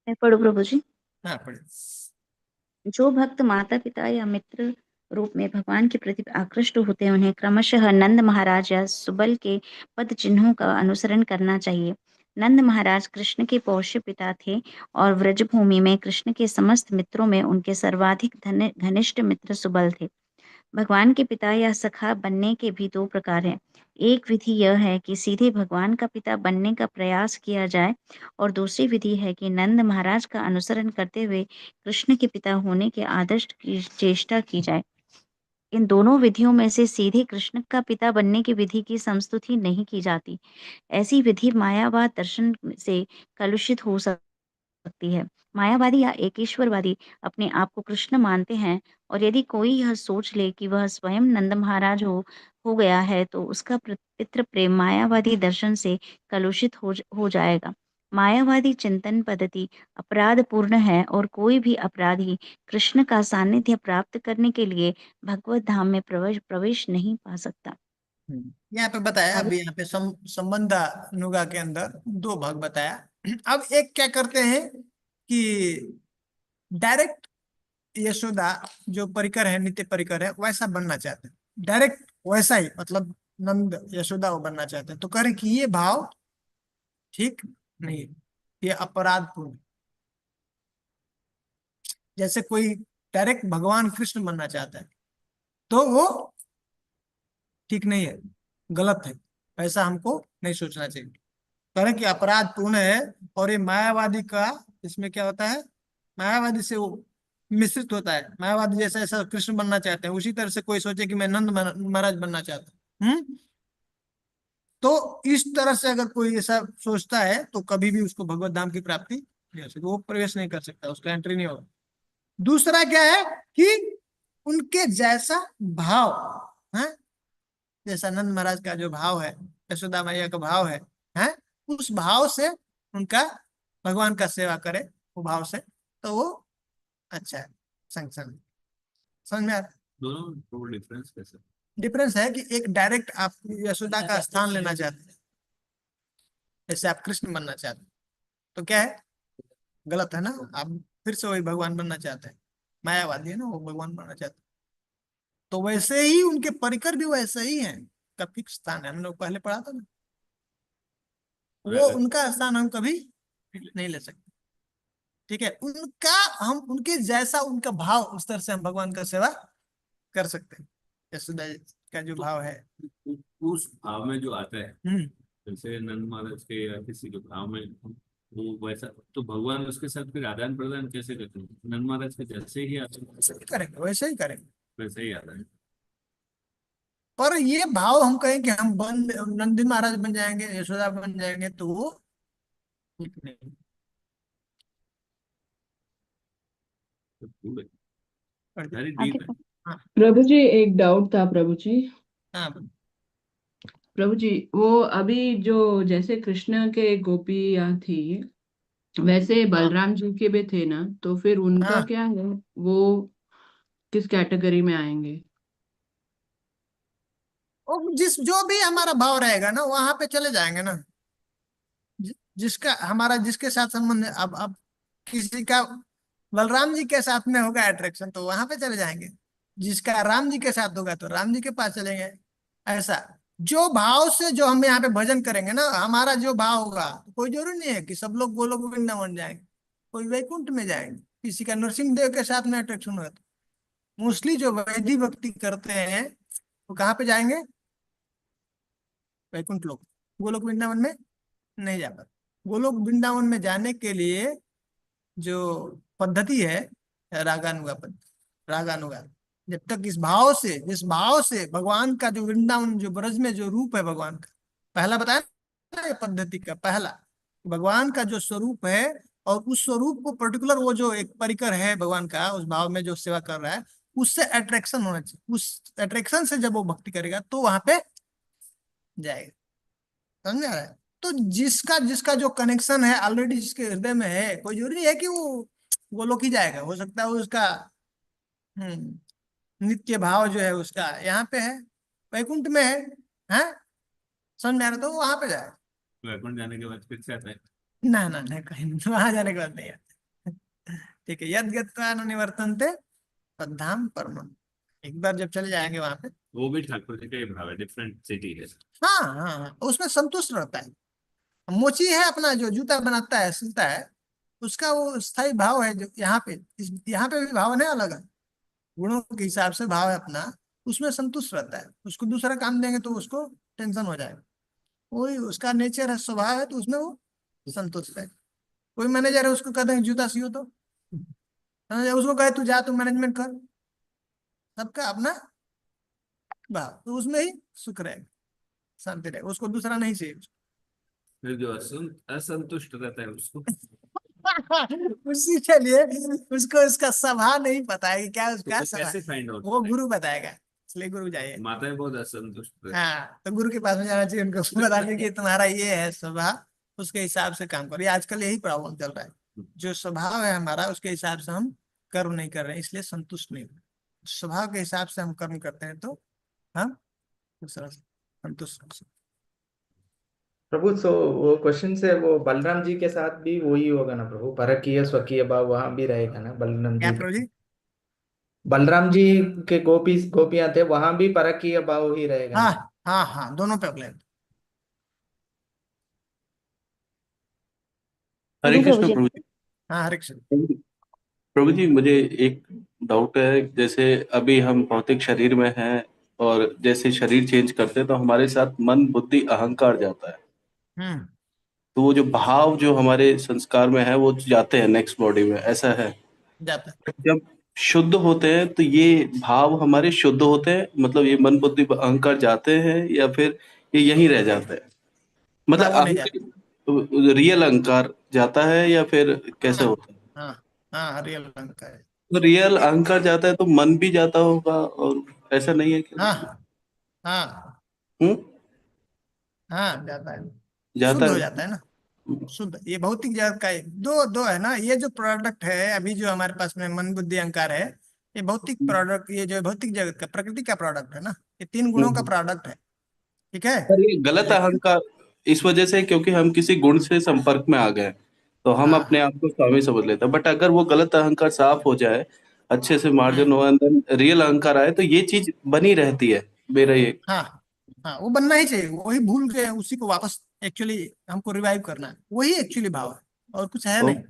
मैं पढ़ू प्रभु जी। हाँ पढ़िए। जो भक्त माता पिता या मित्र रूप में भगवान के प्रति आकृष्ट होते हैं, उन्हें क्रमशः नंद महाराज या सुबल के पद चिन्हों का अनुसरण करना चाहिए। नंद महाराज कृष्ण के पोष्य पिता थे और व्रजभूमि में कृष्ण के समस्त मित्रों में उनके सर्वाधिक घनिष्ठ मित्र सुबल थे। भगवान के पिता या सखा बनने के भी दो प्रकार हैं। एक विधि यह है कि सीधे भगवान का पिता बनने का प्रयास किया जाए, और दूसरी विधि है कि नंद महाराज का अनुसरण करते हुए कृष्ण के पिता होने के आदर्श की चेष्टा की जाए। इन दोनों विधियों में से सीधे कृष्ण का पिता बनने की विधि की संस्तुति नहीं की जाती। ऐसी विधि मायावाद दर्शन से कलुषित हो सकती है। मायावादी या एकेश्वरवादी अपने आप को कृष्ण मानते हैं, और यदि कोई यह सोच ले कि वह स्वयं नंद महाराज हो गया है, तो उसका पितृ प्रेम मायावादी दर्शन से कलुषित हो जाएगा। मायावादी चिंतन पद्धति अपराध पूर्ण है, और कोई भी अपराधी कृष्ण का सानिध्य प्राप्त करने के लिए भगवत धाम में प्रवेश नहीं पा सकता। यहाँ पे बताया, आगे अभी यहाँ पे संबंध अनुगा के अंदर दो भाग बताया। अब एक क्या करते हैं कि डायरेक्ट यशोदा जो परिकर है, नित्य परिकर है, वैसा बनना चाहते हैं, डायरेक्ट वैसा ही, मतलब नंद यशोदा वो बनना चाहते हैं। तो कह रहे कि ये भाव ठीक नहीं है, ये अपराधपूर्ण है। जैसे कोई डायरेक्ट भगवान कृष्ण बनना चाहता है, तो वो ठीक नहीं है, गलत है, ऐसा हमको नहीं सोचना चाहिए। कह कि अपराध पूर्ण है। और ये मायावादी का, इसमें क्या होता है, मायावादी से वो मिश्रित होता है। मायावादी जैसा ऐसा कृष्ण बनना चाहते हैं, उसी तरह से कोई सोचे कि मैं नंद महाराज बनना चाहता हूँ। तो इस तरह से अगर कोई ऐसा सोचता है, तो कभी भी उसको भगवत धाम की प्राप्ति नहीं हो सकती, वो प्रवेश नहीं कर सकता, उसका एंट्री नहीं होगा। दूसरा क्या है कि उनके जैसा भाव है, जैसा नंद महाराज का जो भाव है, यशोदा मैया का भाव है, उस भाव से उनका भगवान का सेवा करे, वो भाव से, तो वो अच्छा है। संग समझ में आ रहा है? दोनों डिफरेंस कैसे? डिफरेंस है कि एक डायरेक्ट आप यशोदा का स्थान लेना चाहते हैं, जैसे आप कृष्ण बनना चाहते हैं, तो क्या है, गलत है ना। आप फिर से वही भगवान बनना चाहते हैं, मायावादी है ना, वो भगवान बनना चाहते हैं। तो वैसे ही उनके परिकर भी वैसे ही हैं, का फिक्स स्थान है, हम लोग पहले पढ़ा था ना, वो उनका स्थान हम कभी नहीं ले सकते। ठीक है, उनका, हम उनके जैसा उनका भाव, उस तरह से हम भगवान का सेवा कर सकते हैं। यशोदा का जो भाव है, उस भाव में जो आता है, जैसे नंद महाराज के या किसी के भाव में वो वैसा, तो भगवान उसके साथ फिर आदान प्रदान कैसे करते हैं? नंद महाराज के जैसे ही आता है वैसे ही करेंगे, वैसे ही करेंगे। वैसे ही आता है। पर ये भाव हम कहें कि हम नंदी महाराज बन जाएंगे, यशोदा बन जाएंगे, तो वो ठीक नहीं। तो पूरे very आगे deep है। हाँ प्रभु जी एक डाउट था प्रभु जी। हाँ प्रभु जी वो अभी जो जैसे कृष्ण के गोपियाँ थी, वैसे हाँ बलराम जी के भी थे ना, तो फिर उनका हाँ। क्या है, वो किस कैटेगरी में आएंगे? और जिस जो भी हमारा भाव रहेगा ना, वहां पे चले जाएंगे ना। जिसका हमारा जिसके साथ संबंध है, अब किसी का बलराम जी के साथ में होगा अट्रैक्शन तो वहां पे चले जाएंगे, जिसका राम जी के साथ होगा तो राम जी के पास चलेंगे। ऐसा जो भाव से जो हम यहाँ पे भजन करेंगे ना, हमारा जो भाव होगा, तो कोई जरूरी नहीं है कि सब लोग गोलोक वृंदावन जाएंगे, कोई वैकुंठ में जाएंगे, किसी का नरसिंह देव के साथ में अट्रैक्शन होगा। मोस्टली जो वैधि भक्ति करते हैं वो कहाँ पे जाएंगे? वैकुंठ लोक। गोलोक वृंदावन में नहीं जा पाते। गोलोक वृंदावन में जाने के लिए जो पद्धति है रागानुगा पद्धति, रागानुगा। जब तक इस भाव से, जिस भाव से भगवान का जो वृंदावन जो ब्रज में जो रूप है भगवान का, पहला बताया ना ये पद्धति का पहला, भगवान का जो स्वरूप है और उस स्वरूप को पर्टिकुलर वो जो एक परिकर है भगवान का, उस भाव में जो सेवा कर रहा है, उससे अट्रैक्शन होना चाहिए। उस अट्रैक्शन से जब वो भक्ति करेगा तो वहां पे जाएगा। समझ आ रहा है? तो जिसका जिसका जो कनेक्शन है ऑलरेडी जिसके हृदय में है, कोई जरूरी है कि वो लोग ही जाएगा। हो सकता है उसका नित्य भाव जो है उसका यहाँ पे है, वैकुंठ में है, समझ में आ रहा? तो वहां पे जाए। वैकुंठ जाने के बाद फिर से आता है? ना ना ना, कहीं वहां जाने के बाद नहीं आता। ठीक है, यद गत्वा न निवर्तन्ते तद्धाम परमम्। एक बार जब चले जाएंगे वहां पे, वो भी ठाकुर जी का ही भाव है, डिफरेंट सिटी है। हाँ हाँ हाँ, उसमें संतुष्ट रहता है। मोची है अपना जो जूता बनाता है सिलता है, उसका वो स्थायी भाव है जो यहाँ पे, यहाँ पे भी भाव है अलग है, गुणों के हिसाब से भाव है अपना, उसमें संतुष्ट रहता है। उसको दूसरा काम देंगे तो उसको टेंशन हो जाएगा। वही उसका नेचर है, स्वभाव है, तो उसमें वो संतुष्ट है। कोई मैनेजर है, उसको कहते हैं जूता सियो, तो उसको कहे तू जा, तू मैनेजमेंट कर, सबका अपना भाव, तो उसमें ही सुख रहेगा, शांति रहेगा, उसको दूसरा नहीं चाहिए। फिर जो असंतुष्ट रहता है उसको उसी के लिए उसको उसका स्वभाव नहीं पता है कि क्या उसका तो कैसे फाइंड आउट? वो गुरु बताएगा, इसलिए गुरु जाइए। माताएं बहुत असंतुष्ट रहती हाँ, तो गुरु के पास में जाना चाहिए, उनको बताने कि तुम्हारा ये है स्वभाव, उसके हिसाब से काम करो। ये आजकल यही प्रॉब्लम चल रहा है, जो स्वभाव है हमारा उसके हिसाब से हम कर्म नहीं कर रहे हैं, इसलिए संतुष्ट नहीं हो रहे। स्वभाव के हिसाब से हम कर्म करते हैं तो हम दूसरा संतुष्ट हो सकते हैं। प्रभु, सो वो क्वेश्चन से वो बलराम जी के साथ भी वही होगा ना प्रभु, परकीय स्वकीय भाव वहां भी रहेगा ना बलराम क्या जी प्रभु जी? बलराम जी के गोपियां थे, वहां भी परकीय भाव ही रहेगा हाँ ना? हाँ हाँ, दोनों पे अप्लाई। बोलिए हरे प्रभु कृष्ण जी। प्रभु जी। हाँ, हरे कृष्ण। प्रभु जी, मुझे एक डाउट है। जैसे अभी हम भौतिक शरीर में हैं और जैसे शरीर चेंज करते हैं तो हमारे साथ मन बुद्धि अहंकार जाता है, हम्म, तो वो जो भाव जो हमारे संस्कार में है वो जाते हैं नेक्स्ट बॉडी में, ऐसा है? जाता है। जब शुद्ध होते हैं तो ये भाव हमारे शुद्ध होते हैं, मतलब ये मन बुद्धि अहंकार जाते हैं या फिर ये यहीं रह जाते हैं? ना, मतलब वो नहीं जाता। अहंकार रियल अहंकार जाता है या फिर कैसे हाँ होता है? हाँ हाँ, रियल रंग का है। तो रियल अहंकार जाता है तो मन भी जाता होगा, और ऐसा नहीं है क्या? हाँ हाँ हम्म, हाँ, जाता है, जाता शुद्ध हो है। जाता है ना। शुद्ध, ये भौतिक जगत का दो दो है ना। ये जो प्रोडक्ट है अभी जो हमारे पास में मन बुद्धि अहंकार है, ये भौतिक प्रोडक्ट, ये जो भौतिक जगत का प्रकृति का प्रोडक्ट है ना, ये तीन गुणों का हम्म। प्रोडक्ट है। ठीक है, पर ये गलत लेकिन अहंकार इस वजह से क्योंकि हम किसी गुण से संपर्क में आ गए तो हम अपने हाँ आप को स्वामी समझ लेते हैं, बट अगर वो गलत अहंकार साफ हो जाए, अच्छे से मार्जन हो, अंदर रियल अहंकार आए, तो ये चीज बनी रहती है। मेरा ये हाँ हाँ, वो बनना ही चाहिए। वही भूल गए, उसी को वापस एक्चुअली हमको रिवाइव करना है, वही एक्चुअली भाव है, और कुछ है ओ, नहीं।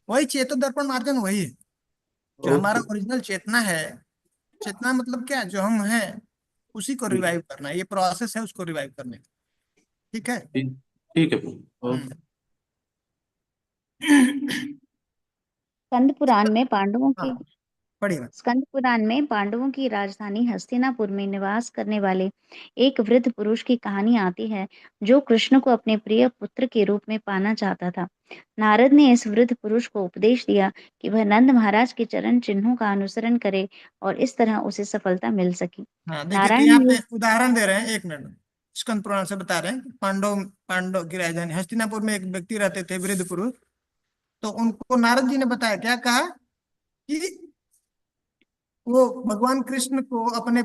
वही चेतन दर्पण मार्जन वही है, जो हमारा ओके। ओरिजिनल चेतना है। चेतना मतलब क्या, जो हम हैं उसी को रिवाइव करना है, ये प्रोसेस है उसको रिवाइव करने का। ठीक है। ठीक ठीक है प्रभु, ओके। हम्म। स्कंद पुराण में पांडवों हाँ, की पढ़िए। स्कंद पुराण में पांडवों की राजधानी हस्तिनापुर में निवास करने वाले एक वृद्ध पुरुष की कहानी आती है, जो कृष्ण को अपने प्रिय पुत्र के रूप में पाना चाहता था। नारद ने इस वृद्ध पुरुष को उपदेश दिया कि वह नंद महाराज के चरण चिन्हों का अनुसरण करे और इस तरह उसे सफलता मिल सकी। हाँ, देखिए, तो नारायण यहाँ ने पे उदाहरण दे रहे हैं, एक मिनट। स्कंद पुराण से बता रहे हैं कि पांडव पांडव की राजधानी हस्तिनापुर में एक व्यक्ति रहते थे, वृद्ध पुरुष। तो उनको नारद जी ने बताया, क्या कहा कि वो भगवान कृष्ण को अपने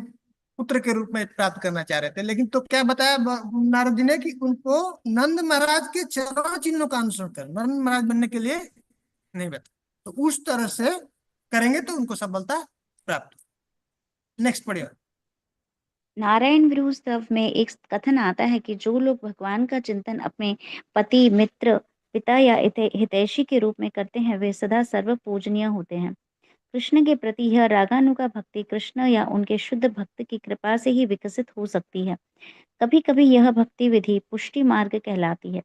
पुत्र के रूप में प्राप्त करना चाह रहे थे, लेकिन तो क्या बताया नारद जी ने कि उनको नंद महाराज के चरण चिन्हों का अनुसरण कर, नंद महाराज बनने के लिए नहीं बताया। तो उस तरह से करेंगे तो उनको सफलता प्राप्त। नेक्स्ट पढ़िए। नारायण विरूह स्तव में एक कथन आता है कि जो लोग भगवान का चिंतन अपने पति, मित्र, पिता या हितैषी के रूप में करते हैं वे सदा सर्व पूजनीय होते हैं। कृष्ण के प्रति यह रागानुगा भक्ति कृष्ण या उनके शुद्ध भक्त की कृपा से ही विकसित हो सकती है। कभी कभी यह भक्ति विधि पुष्टि मार्ग कहलाती है।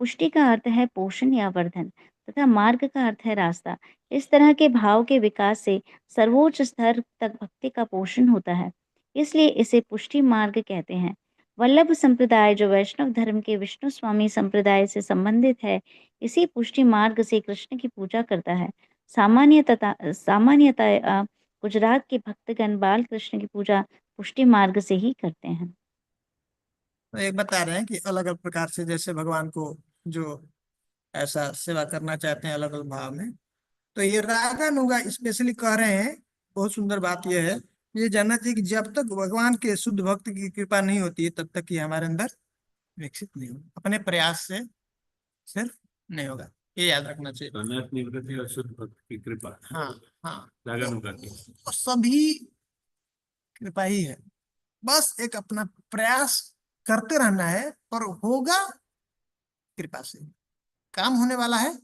पुष्टि का अर्थ है पोषण या वर्धन तथा मार्ग का अर्थ है रास्ता। इस तरह के भाव के विकास से सर्वोच्च स्तर तक भक्ति का पोषण होता है, इसलिए इसे पुष्टि मार्ग कहते हैं। वल्लभ संप्रदाय जो वैष्णव धर्म के विष्णु स्वामी संप्रदाय से संबंधित है, इसी पुष्टि मार्ग से कृष्ण की पूजा करता है। सामान्यतः गुजरात के भक्तगण बाल कृष्ण की पूजा पुष्टि मार्ग से ही करते हैं। तो एक बता रहे हैं कि अलग अलग प्रकार से जैसे भगवान को जो ऐसा सेवा करना चाहते हैं अलग अलग भाव में, तो ये रागानुगा स्पेशली कह रहे हैं। बहुत सुंदर बात यह है, ये जानना चाहिए कि जब तक भगवान के शुद्ध भक्त की कृपा नहीं होती है तब तक ये हमारे अंदर विकसित नहीं होगा, अपने प्रयास से सिर्फ नहीं होगा, ये याद रखना चाहिए। अनर्थ निवृत्ति और शुद्ध भक्त की कृपा, हाँ हाँ, रागानुगा की तो सभी कृपा ही है, बस एक अपना प्रयास करते रहना है, पर होगा कृपा से, काम होने वाला है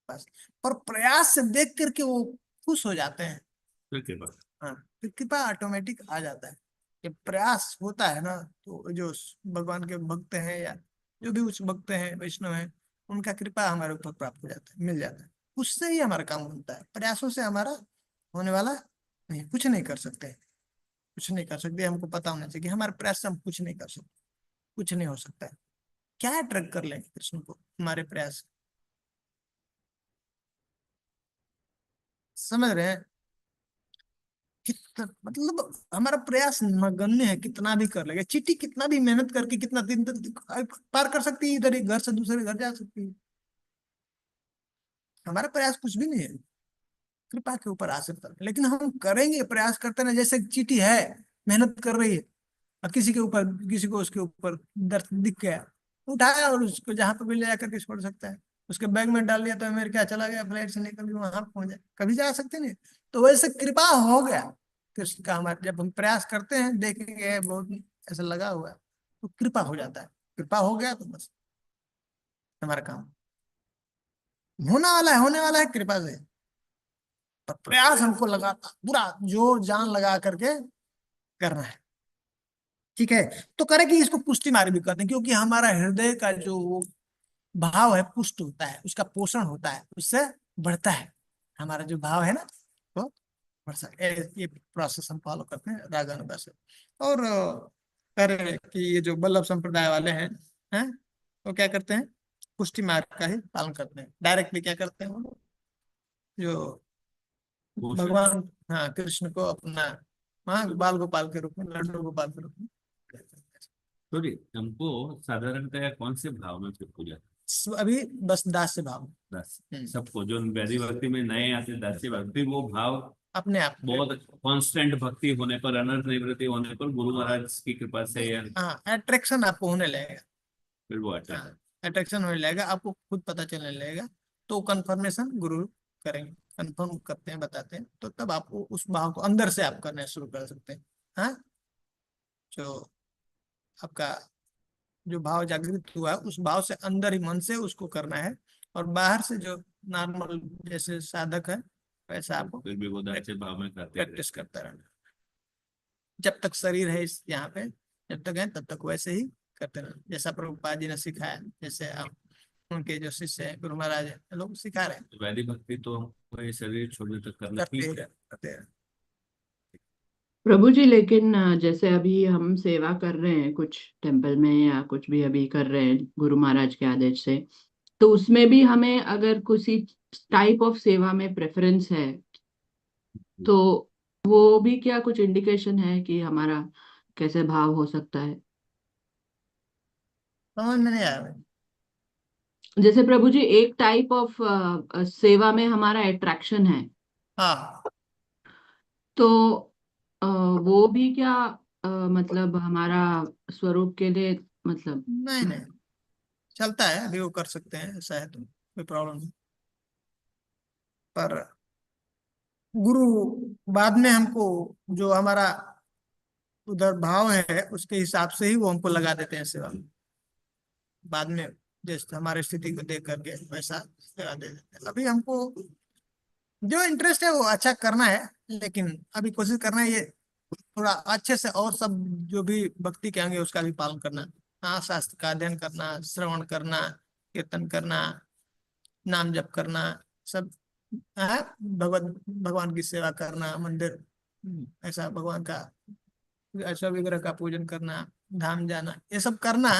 बस। पर प्रयास से देख करके वो खुश हो जाते हैं, फिर कृपा। हाँ, फिर कृपा ऑटोमेटिक आ जाता है। ये प्रयास होता है ना, तो जो भगवान के भक्त हैं या जो भी उस भक्त हैं वैष्णव हैं, उनका कृपा हमारे ऊपर प्राप्त हो जाता है, मिल जाता है। उससे ही हमारा काम बनता है, प्रयासों से हमारा होने वाला नहीं, कुछ नहीं कर सकते, कुछ नहीं कर सकते। हमको पता होना चाहिए कि हमारे प्रयास से हम कुछ नहीं कर सकते, कुछ नहीं हो सकता है। क्या अट्रैक्ट कर लेंगे कृष्ण को हमारे प्रयास, समझ रहे हैं? कितना मतलब हमारा प्रयास नगण्य है, कितना भी कर लेगा चीटी, कितना भी मेहनत करके कितना दिन तक पार कर सकती है, इधर एक घर से दूसरे घर जा सकती है। हमारा प्रयास कुछ भी नहीं है, कृपा के ऊपर आश्रित है। लेकिन हम करेंगे, प्रयास करते ना, जैसे चीटी है मेहनत कर रही है और किसी के ऊपर, किसी को उसके ऊपर दर्द दिख गया, उठाया और उसको जहां पर भी ले जाकर के छोड़ सकता है। उसके बैग में डाल दिया तो अमेरिका चला गया, फ्लाइट से निकल के वहां पहुंच जाए, कभी जा सकते नहीं। तो वैसे कृपा हो गया कृष्ण का हमारे, जब हम प्रयास करते हैं देखेंगे बहुत ऐसा लगा हुआ है तो कृपा हो जाता है। कृपा हो गया तो बस हमारा काम होने वाला है कृपा से। पर प्रयास हमको लगाता पूरा जोर जान लगा करके करना है, ठीक है? तो करें कि इसको पुष्टि मार्ग भी कहते हैं, क्योंकि हमारा हृदय का जो वो भाव है पुष्ट होता है, उसका पोषण होता है, उससे बढ़ता है हमारा जो भाव है ना, तो बढ़ सकता है। ये प्रोसेस हम फॉलो करते हैं रागानुगा से। और कह रहे हैं कि ये जो वल्लभ संप्रदाय वाले हैं वो क्या करते हैं, पुष्टि मार्ग का ही पालन करते हैं। डायरेक्टली क्या करते हैं वो लोग, जो पोषण। भगवान, हाँ, कृष्ण को अपना, हाँ, बाल गोपाल के रूप में, लड्डू गोपाल के रूप में सॉरी, हमको साधारणतः कौन से भाव में फिर पूजा? अभी बस दास से भाव, दास सबको, जो वैदिक भक्ति में नए आते दास्य भक्ति, वो भाव अपने आप बहुत कांस्टेंट भक्ति होने पर, अनर्थ निवृत्ति होने पर, गुरु महाराज की कृपा से या हाँ, अट्रैक्शन आपको होने लगेगा, फिर वो अटैक। हाँ, अट्रैक्शन होने लगेगा, आपको खुद पता चलने लगेगा। तो कंफर्मेशन गुरु करेंगे, कंफर्म करते हैं, बताते हैं, तो तब आप उस भाव को अंदर से आप करना शुरू कर सकते हैं। हाँ, जो आपका जो भाव जागृत हुआ है उस भाव से अंदर ही मन से उसको करना है, और बाहर से जो नॉर्मल जैसे साधक है वैसा आपको फिर भी वो दास्य भाव में करते प्रैक्टिस करता रहना, जब तक शरीर है इस यहाँ पे, जब तक है तब तक वैसे ही करते रहना, जैसा प्रभुपाद जी ने सिखाया, जैसे आप उनके जो शिष्य है गुरु महाराज है, लोग सिखा रहे हैं। वैदिक भक्ति तो हमको ये शरीर छोड़ने तक करना करते ही ही है। करते हैं। प्रभु जी, लेकिन जैसे अभी हम सेवा कर रहे हैं कुछ टेम्पल में या कुछ भी अभी कर रहे हैं गुरु महाराज के आदेश से, तो उसमें भी हमें अगर किसी टाइप ऑफ सेवा में प्रेफरेंस है तो वो भी क्या कुछ इंडिकेशन है कि हमारा कैसे भाव हो सकता है? समझ में नहीं आया भाई। जैसे प्रभु जी, एक टाइप ऑफ सेवा में हमारा अट्रैक्शन है, हाँ, तो वो भी क्या मतलब हमारा स्वरूप के लिए मतलब नहीं नहीं, चलता है, अभी वो कर सकते हैं, ऐसा है तो कोई प्रॉब्लम नहीं। पर गुरु बाद में हमको जो हमारा उधर भाव है उसके हिसाब से ही वो हमको लगा देते हैं सेवा में। बाद में जैसे हमारी स्थिति को देख करके वैसा सेवा दे देते हैं। अभी हमको जो इंटरेस्ट है वो अच्छा करना है, लेकिन अभी कोशिश करना है ये थोड़ा अच्छे से, और सब जो भी भक्ति के अंग है उसका भी पालन करना। हाँ, शास्त्र का अध्ययन करना, श्रवण करना, कीर्तन करना, नाम जप करना, सब है, भगवान की सेवा करना, मंदिर ऐसा भगवान का ऐसा विग्रह का पूजन करना, धाम जाना, ये सब करना।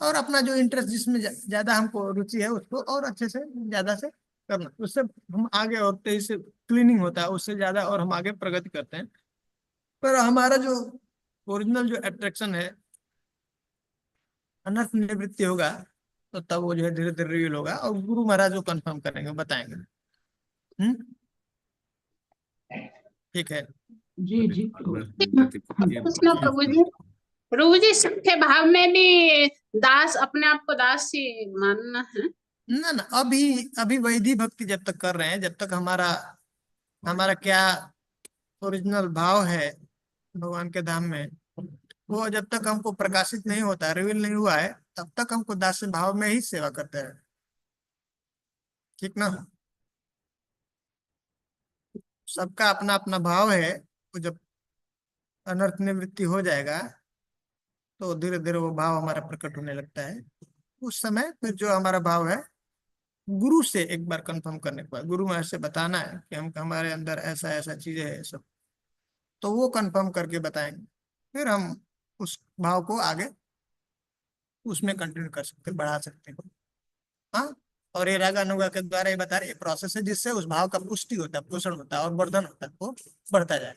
और अपना जो इंटरेस्ट जिसमें ज्यादा हमको रुचि है उसको और अच्छे से ज्यादा से करना, उससे हम आगे और तेजी से क्लीनिंग होता है, उससे ज्यादा और हम आगे प्रगति करते हैं। पर हमारा जो ओरिजिनल जो अट्रैक्शन है, अनर्थ निवृत्ति होगा, तो तब वो जो है धीरे धीरे रिवील होगा, और गुरु महाराज जो कंफर्म करेंगे, बताएंगे। ठीक है जी जी। कृष्ण प्रभु जी सख्य भाव में भी दास अपने आप को दास ही मानना है? ना ना, अभी अभी वैधि भक्ति जब तक कर रहे हैं, जब तक हमारा क्या ओरिजिनल भाव है भगवान के धाम में, वो जब तक हमको प्रकाशित नहीं होता, रिवील नहीं हुआ है, तब तक हमको दास भाव में ही सेवा करते हैं। ठीक ना? सबका अपना अपना भाव है, वो जब अनर्थ निवृत्ति हो जाएगा तो धीरे धीरे वो भाव हमारा प्रकट होने लगता है। उस समय फिर जो हमारा भाव है, गुरु से एक बार कंफर्म करने के बाद, गुरु महाराज से बताना है कि हमारे अंदर ऐसा ऐसा चीजें है सब, तो वो कंफर्म करके बताएंगे, फिर हम उस भाव को आगे उसमें कंटिन्यू कर सकते, बढ़ा सकते हैं। हाँ, और ये रागानुगा के द्वारा ये बता रहे प्रोसेस है जिससे उस भाव का पुष्टि होता है, पोषण होता है और वर्धन होता है, वो बढ़ता जाए,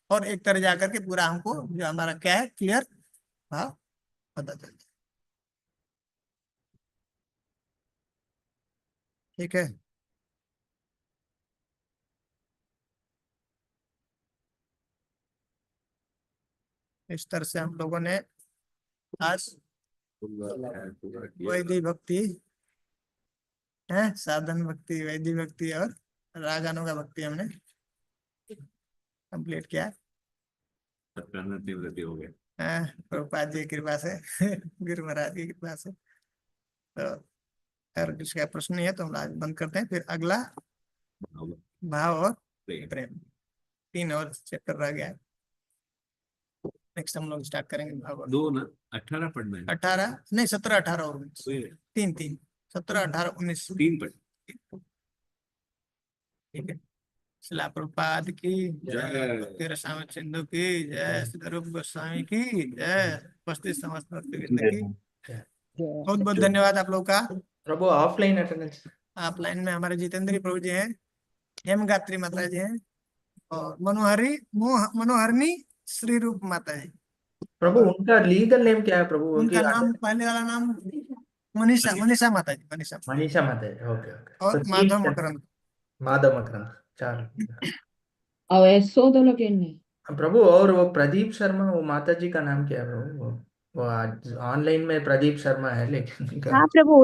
और एक तरह जाकर के पूरा हमको जो हमारा क्या है क्लियर भाव पता चल जाए। ठीक है, इस तरह से हम लोगों ने आज वैदिक भक्ति है, साधन भक्ति, वैदिक भक्ति और रागानुगा भक्ति हमने कंप्लीट किया। निवृत्ति हो गया प्रभुपाद जी की कृपा से गुरु महाराज की कृपा से। तो अगर किसी का प्रश्न नहीं है तो हम आज बंद करते हैं, फिर अगला भाव और प्रेम, 3 और चैप्टर रह गया है। नेक्स्ट हम लोग स्टार्ट करेंगे भाव। 2 ना 18 पढ़ना है, 18 नहीं 17 18 और 19, 3 17 18 19 3 पढ़। ठीक है, शिला प्रभुपाद की जय, तेरे सामने सिंधु की जय, स्वरूप गोस्वामी की जय, उपस्थित समस्त भक्तवृंद की बहुत बहुत धन्यवाद आप लोग का। प्रभु ऑफलाइन अटेंडेंस, ऑफलाइन में हमारे जितेंद्र प्रभु जी हैं, हेमगात्री माता जी हैं, और मनोहरनी श्री रूप माता है। प्रभु उनका लीगल नेम क्या है प्रभु? उनका नाम पहले वाला नाम मनीषा माता जी, मनीषा माता है। Okay okay. और माधव मकरंद, माधव मकरंद, चलो। और ऐसो तो लोग प्रभु, और वो प्रदीप शर्मा, वो माता जी का नाम क्या है प्रभु? वो आज ऑनलाइन में प्रदीप शर्मा है, लेकिन हाँ प्रभु,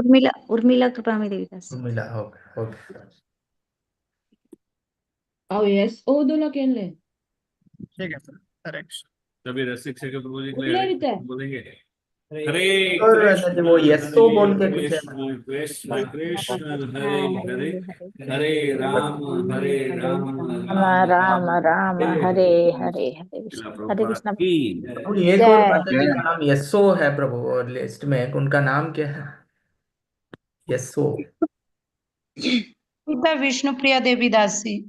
उर्मिला कृपामी देवीदास। मिला। Okay okay. और ऐसो तो लोग ठीक है सर, हरे कृष्ण। तभी रसिक से प्रभु जी बोले रहते हैं। बोलेंगे हरे और कृष्ण वो यस्सो बोल के कुछ है। कृष्ण कृष्ण हरे हरे, हरे राम हरे राम राम राम हरे हरे, हरे प्रभुपाद कृष्ण। की प्रभु एक और माता जी का नाम यस्सो है प्रभु, और लिस्ट में उनका नाम क्या है? यस्सो। सोविता विष्णुप्रिया देवी दासी।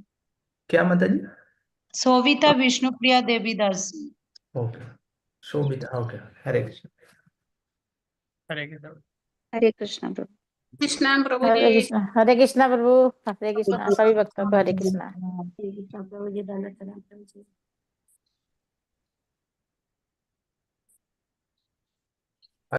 क्या माता जी? सोविता विष्णुप्रिया देवी दासी। ओके, शोभिता। ओके, हरे कृष्ण। हरे कृष्ण। हरे कृष्ण प्रभु। कृष्णा प्रभु हरे जी। कृष्ण, हरे कृष्ण प्रभु, हरे कृष्ण, सभी भक्तों को हरे कृष्ण। प्रभु जी धन्यवाद।